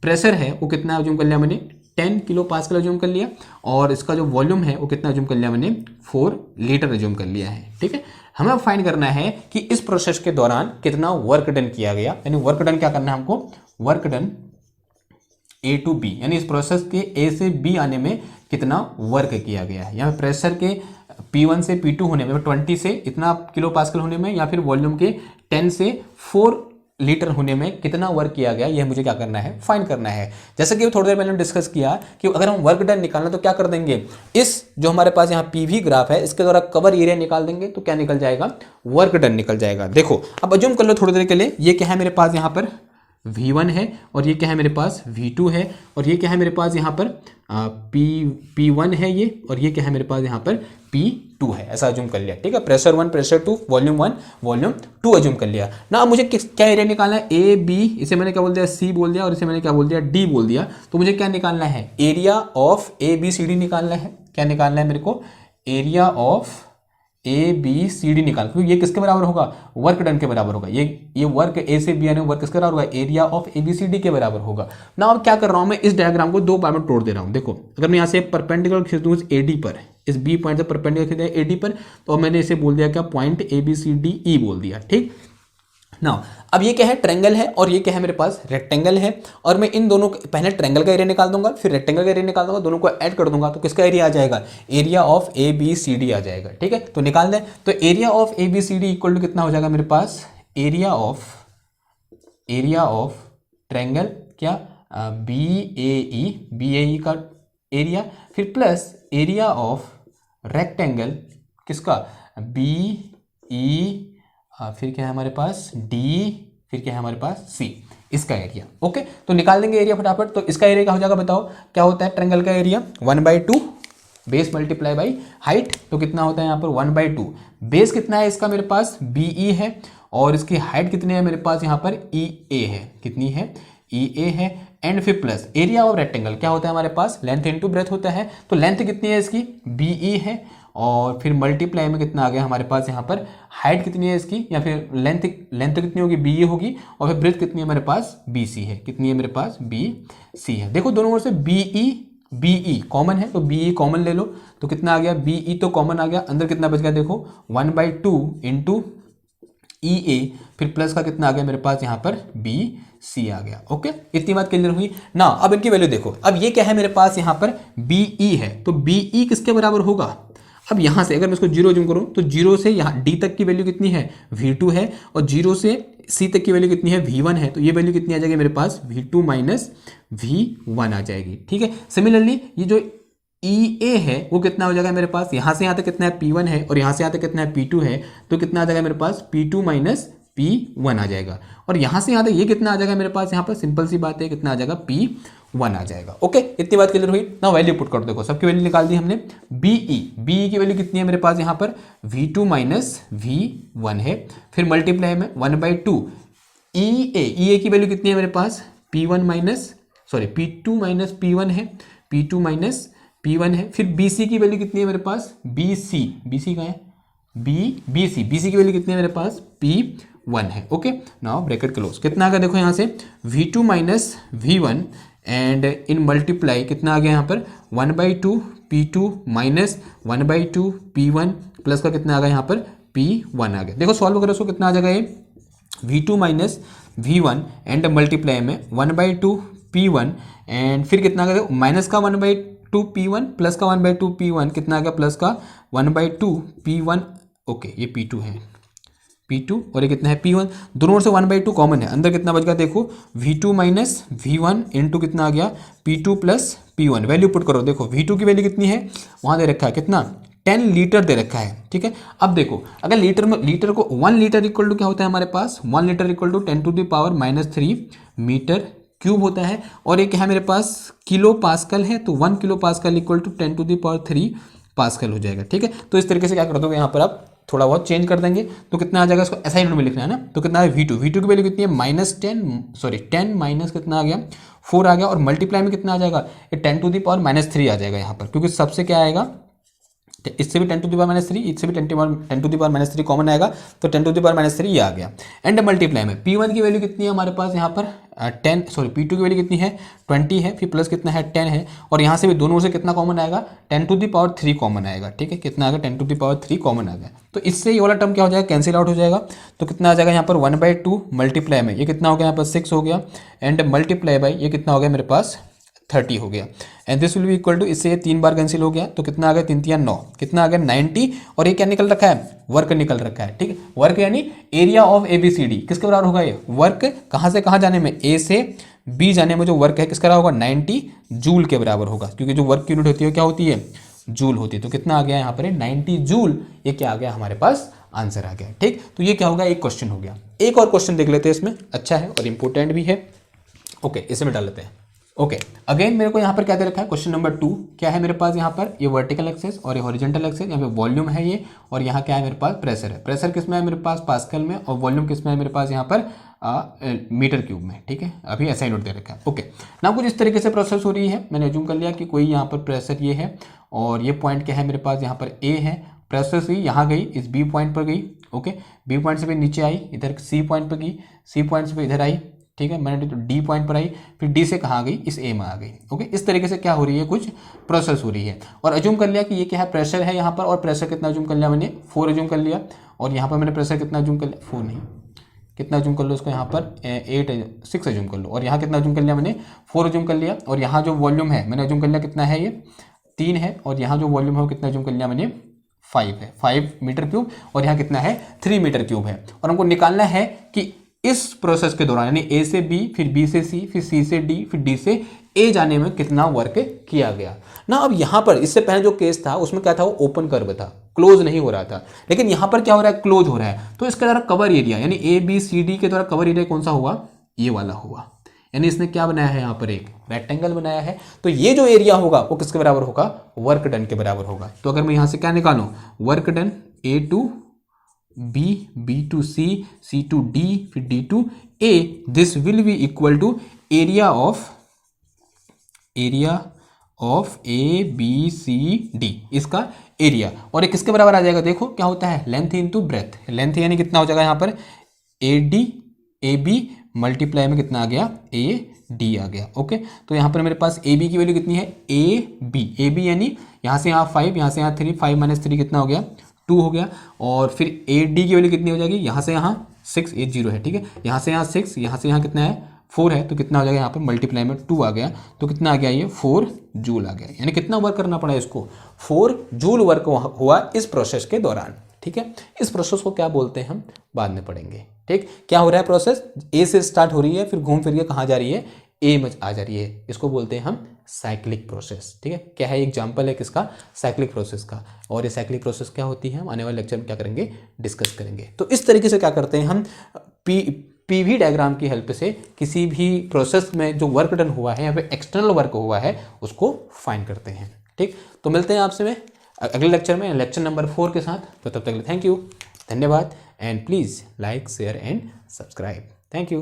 प्रेशर है वो कितना अज्यूम कर लिया मैंने, 10 किलो पास्कल अज्यूम कर लिया। और इसका जो वॉल्यूम है वो कितना अज्यूम कर लिया मैंने, 4 लीटर अज्यूम कर लिया है। ठीक है, हमें फाइंड करना है कि इस प्रोसेस के दौरान कितना वर्क डन किया गया। यानी वर्क डन क्या करना है हमको, work done A to B, यानी इस प्रोसेस के ए से बी आने में कितना वर्क किया गया है। यहाँ प्रेशर के P1 से P2 होने में, 20 से इतना किलो पास्कल होने में, या फिर वॉल्यूम के 10 से 4 लीटर होने में कितना वर्क किया गया, यह मुझे क्या करना है, फाइंड करना है। जैसे कि थोड़ी देर पहले डिस्कस किया कि अगर हम वर्क डन निकालना तो क्या कर देंगे, इस जो हमारे पास यहाँ पीवी ग्राफ है इसके द्वारा कवर एरिया निकाल देंगे, तो क्या निकल जाएगा, वर्क डन निकल जाएगा। देखो अब अज्यूम कर लो थोड़ी देर के लिए, ये क्या है मेरे पास यहाँ पर V1 है, और ये क्या है मेरे पास V2 है, और ये क्या है मेरे पास यहाँ पर P1 है ये, और ये क्या है मेरे पास यहाँ पर P2 है। ऐसा अज्यूम कर लिया। ठीक है, pressure 1 pressure 2 volume 1 volume 2 assume कर लिया ना। अब मुझे क्या एरिया निकालना है, ए बी, इसे मैंने क्या बोल दिया, सी बोल दिया, और इसे मैंने क्या बोल दिया, डी बोल दिया। तो मुझे क्या निकालना है, area of A B C D निकालना है। क्या निकालना है मेरे को, area of A B C D निकाल, क्योंकि ये किसके बराबर होगा, वर्क डन के बराबर होगा। ये वर्क ए से बी यानी वर्क किसके बराबर होगा, area of A B C D के बराबर होगा ना। अब क्या कर रहा हूं मैं, इस डायग्राम को दो बार में तोड़ दे रहा हूं। देखो अगर मैं यहाँ से परपेंडिकुलर खींच दूं इस ए डी पर, इस बी पॉइंट से परपेंडिकुलर खींच दिया ए डी पर, तो मैंने इसे बोल दिया क्या, point A B C D E बोल दिया। ठीक ना। अब ये क्या है, ट्रायंगल है, और ये क्या है मेरे पास, रेक्टेंगल है। और मैं इन दोनों पहले ट्रायंगल का एरिया निकाल दूंगा, फिर रेक्टेंगल का एरिया निकाल दूंगा, दोनों को ऐड कर दूंगा, तो किसका एरिया आ जाएगा, area of A B C D आ जाएगा। ठीक है, तो निकाल दें। तो area of A B C D equal to कितना हो जाएगा मेरे पास, एरिया ऑफ ट्रायंगल क्या, बी ए ई का एरिया, फिर प्लस एरिया ऑफ रेक्टेंगल किसका, बी ई, फिर क्या है हमारे पास डी, फिर क्या है हमारे पास सी, इसका एरिया। ओके, तो निकाल देंगे एरिया फटाफट। तो इसका एरिया क्या हो जाएगा बताओ, क्या होता है ट्रायंगल का area, 1/2 base multiply by height. तो कितना होता है यहाँ पर 1/2, बेस कितना है इसका मेरे पास, BE है, और इसकी हाइट कितनी है मेरे पास यहाँ पर EA है, कितनी है, EA है। एंड फिर प्लस एरिया ऑफ रेक्टेंगल क्या होता है हमारे पास, लेंथ इनटू ब्रेथ होता है। तो लेंथ कितनी है इसकी, BE है, और फिर मल्टीप्लाई में कितना आ गया हमारे पास यहाँ पर, हाइट कितनी है इसकी, या फिर लेंथ कितनी होगी, BE होगी, और फिर ब्रेथ कितनी है मेरे पास, BC है। कितनी है मेरे पास, BC है। देखो दोनों ओर से BE कॉमन है, तो BE कॉमन ले लो, तो कितना आ गया, BE तो कॉमन आ गया, अंदर कितना बच गया देखो, 1/2 इंटू EA, फिर प्लस का कितना आ गया मेरे पास यहाँ पर BC आ गया। ओके, इतनी बात क्लियर हुई ना। अब इनकी वैल्यू देखो, अब ये क्या है मेरे पास यहाँ पर BE है, तो BE किसके बराबर होगा। अब यहाँ से अगर मैं इसको 0 जूम करूँ, तो 0 से यहाँ D तक की वैल्यू कितनी है, V2 है, और 0 से C तक की वैल्यू कितनी है, V1 है। तो ये वैल्यू कितनी आ जाएगी मेरे पास, V2 माइनस V1 आ जाएगी। ठीक है, सिमिलरली ये जो EA है वो कितना हो जाएगा मेरे पास, यहाँ से यहाँ तक कितना है, P1 है, और यहाँ से यहाँ तक कितना है, P2 है। तो कितना आ जाएगा मेरे पास, P2 माइनस P1 आ जाएगा, और यहाँ से यहाँ तक ये कितना आ जाएगा मेरे पास, यहाँ पर सिंपल सी बात है, कितना आ जाएगा, P1 आ जाएगा। ओके, इतनी बात क्लियर हुई ना। वैल्यू पुट कर, देखो सबकी वैल्यू निकाल दी हमने। BE की वैल्यू कितनी है मेरे पास यहाँ पर, V2 माइनस V1 है, फिर मल्टीप्लाई में 1/2 EA की वैल्यू कितनी है मेरे पास, P1 minus sorry P2 minus P1 है, P2 माइनस P1 है। फिर BC की वैल्यू कितनी है मेरे पास, BC कहाँ है, BC की वैल्यू कितनी है मेरे पास, P1 है। ओके, नाउ ब्रैकेट क्लोज, कितना आ गया देखो यहाँ से V2 minus V1 and in multiply कितना आ गया यहाँ पर 1/2 P2 माइनस 1/2 P1 प्लस का कितना आ गया यहाँ पर P1 आ गया। देखो सॉल्व करो इसको, कितना आ जाएगा ये V2 minus V1 and multiply में 1/2 P1 एंड फिर कितना आ गया माइनस का 1/2 P1 प्लस का 1/2 P1 कितना आ गया प्लस का 1/2 P1। ओके, ये P2 है, P2 और ये कितना है P1, दोनों ओर से 1/2 कॉमन है, अंदर कितना बच गया देखो V2 माइनस V1 इंटू कितना आ गया P2 plus P1। Value put करो, देखो V2 की वैल्यू कितनी है, वहाँ दे रखा है कितना 10 लीटर दे रखा है। ठीक है, अब देखो अगर लीटर को 1 लीटर इक्वल टू क्या होता है हमारे पास, 1 litre equal to 10⁻³ metre cube होता है। और ये क्या है मेरे पास किलो पास्कल है, तो 1 kilo pascal equal to 10⁻³ pascal हो जाएगा। ठीक है, तो इस तरीके से क्या कर दोगे यहाँ पर आप थोड़ा बहुत चेंज कर देंगे तो कितना आ जाएगा, इसको ऐसा यूनिट में लिखना है ना, तो कितना है V2 की वैल्यू कितनी है -10 माइनस कितना आ गया 4 आ गया, और मल्टीप्लाई में कितना आ जाएगा ये 10⁻³ आ जाएगा यहाँ पर, क्योंकि सबसे क्या आएगा, इससे भी 10⁻³, इससे भी 10⁻³ कॉमन आएगा, तो 10⁻³ ये आ गया। एंड मल्टीप्लाई में P1 की वैल्यू कितनी है हमारे पास यहाँ पर P2 की वैल्यू कितनी है 20 है, फिर प्लस कितना है 10 है, और यहाँ से भी दोनों से कितना कॉमन आएगा 10⁻³ कॉमन आएगा। ठीक है, कितना आ गया 10⁻³ कॉमन आ गया, तो इससे ये वाला टर्म क्या हो जाएगा कैंसिल आउट हो जाएगा, तो कितना आ जाएगा यहाँ पर 1/2 मल्टीप्लाई में ये कितना हो गया यहाँ पर 6 हो गया, एंड मल्टीप्लाई बाई ये कितना हो गया मेरे पास 30 हो गया, and this will be equal to, इससे ये 3 बार कैंसिल हो गया, तो कितना आ गया 3 9 कितना आ गया 90, और ये क्या निकल रखा है वर्क निकल रखा है। ठीक है, वर्क यानी एरिया ऑफ ABCD किसके बराबर होगा, ये वर्क कहाँ से कहाँ जाने में, A से B जाने में जो वर्क है किसका होगा 90 जूल के बराबर होगा, क्योंकि जो वर्क की यूनिट होती है क्या होती है जूल होती है। तो कितना आ गया यहाँ पर 90 जूल, ये क्या आ गया हमारे पास आंसर आ गया। ठीक, तो ये क्या होगा एक क्वेश्चन हो गया। एक और क्वेश्चन देख लेते हैं, इसमें अच्छा है और इंपॉर्टेंट भी है। ओके, इसमें डाल लेते हैं। ओके, अगेन मेरे को यहाँ पर क्या दे रखा है क्वेश्चन नंबर 2, क्या है मेरे पास यहाँ पर ये वर्टिकल एक्सेस और ये हॉरिजॉन्टल एक्सेस, यहाँ पे वॉल्यूम है ये, और यहाँ क्या है मेरे पास प्रेशर है। प्रेशर किस में है मेरे पास पास्कल में, और वॉल्यूम किस में है मेरे पास यहाँ पर मीटर क्यूब में। ठीक है, अभी ऐसा ही नोट दे रखा है। ओके, ना कुछ इस तरीके से प्रोसेस हो रही है, मैंने अज्यूम कर लिया कि कोई यहाँ पर प्रेशर ये है, और ये पॉइंट क्या है मेरे पास यहाँ पर A है, प्रेशर से यहाँ गई इस B पॉइंट पर गई। ओके, B पॉइंट से भी नीचे आई, इधर C पॉइंट पर गई, C पॉइंट से भी इधर आई। ठीक है, मैंने तो D पॉइंट पर आई, फिर D से कहाँ गई इस A में आ गई। ओके, इस तरीके से क्या हो रही है कुछ प्रोसेस हो रही है, और अज्यूम कर लिया कि ये क्या है प्रेशर है यहाँ पर, और प्रेशर कितना अज्यूम कर लिया मैंने 4 अज्यूम कर लिया, और यहाँ पर मैंने प्रेशर कितना अज्यूम कर लिया 4 नहीं कितना अज्यूम कर लो इसको यहाँ पर 6 अज्यूम कर लो, और यहाँ कितना अज्यूम कर लिया मैंने 4 अज्यूम कर लिया, और यहाँ जो वॉल्यूम है मैंने अज्यूम कर लिया कितना है ये 3 है, और यहाँ जो वॉल्यूम है वो कितना अज्यूम कर लिया मैंने 5 है, 5 मीटर क्यूब, और यहाँ कितना है 3 मीटर क्यूब है। और हमको निकालना है कि इस प्रोसेस के दौरान यानी A से B, फिर B से C, फिर C से D, फिर D से A जाने में कितना वर्क किया गया ना। अब यहाँ पर इससे पहले जो केस था उसमें क्या था, वो ओपन कर्व था, क्लोज नहीं हो रहा था, लेकिन यहाँ पर क्या हो रहा है क्लोज हो रहा है, तो इसके द्वारा कवर एरिया यानी ABCD के द्वारा कवर एरिया कौन सा हुआ, ये वाला हुआ, यानी इसने क्या बनाया है यहाँ पर एक रेक्टेंगल बनाया है, तो ये जो एरिया होगा वो किसके बराबर होगा, वर्क डन के बराबर होगा। तो अगर मैं यहाँ से क्या निकालूं work done A to B, B to C, C to D, फिर D to A, this will be equal to area of ABCD, इसका एरिया, और ये किसके बराबर आ जाएगा देखो क्या होता है लेंथ इंटू ब्रेथ, लेंथ यानी कितना हो जाएगा यहाँ पर AB मल्टीप्लाई में कितना आ गया AD आ गया। ओके, तो यहाँ पर मेरे पास AB की वैल्यू कितनी है AB यानी यहाँ से यहाँ 5, यहाँ से यहाँ 3, 5 - 3 कितना हो गया 2 हो गया, और फिर AD की वैल्यू कितनी हो जाएगी यहाँ से यहाँ 6, ये 0 है। ठीक है, यहाँ से यहाँ 6, यहाँ से यहाँ कितना है 4 है, तो कितना हो जाएगा यहाँ पर मल्टीप्लाई में 2 आ गया, तो कितना आ गया ये 4 जूल आ गया, यानी कितना वर्क करना पड़ा इसको 4 जूल वर्क हुआ इस प्रोसेस के दौरान। ठीक है, इस प्रोसेस को क्या बोलते हैं हम बाद में पढ़ेंगे। ठीक, क्या हो रहा है प्रोसेस A से स्टार्ट हो रही है, फिर घूम फिर के कहाँ जा रही है A में आ जा रही है, इसको बोलते हैं हम साइक्लिक प्रोसेस। ठीक है, क्या है एग्जांपल है किसका साइक्लिक प्रोसेस का, और ये साइक्लिक प्रोसेस क्या होती है हम आने वाले लेक्चर में क्या करेंगे डिस्कस करेंगे। तो इस तरीके से क्या करते हैं हम PV डायग्राम की हेल्प से किसी भी प्रोसेस में जो वर्क डन हुआ है या फिर एक्सटर्नल वर्क हुआ है उसको फाइंड करते हैं। ठीक, तो मिलते हैं आपसे मैं अगले लेक्चर में लेक्चर नंबर 4 के साथ। तो तब तक थैंक यू, धन्यवाद, and please like share and subscribe. Thank you.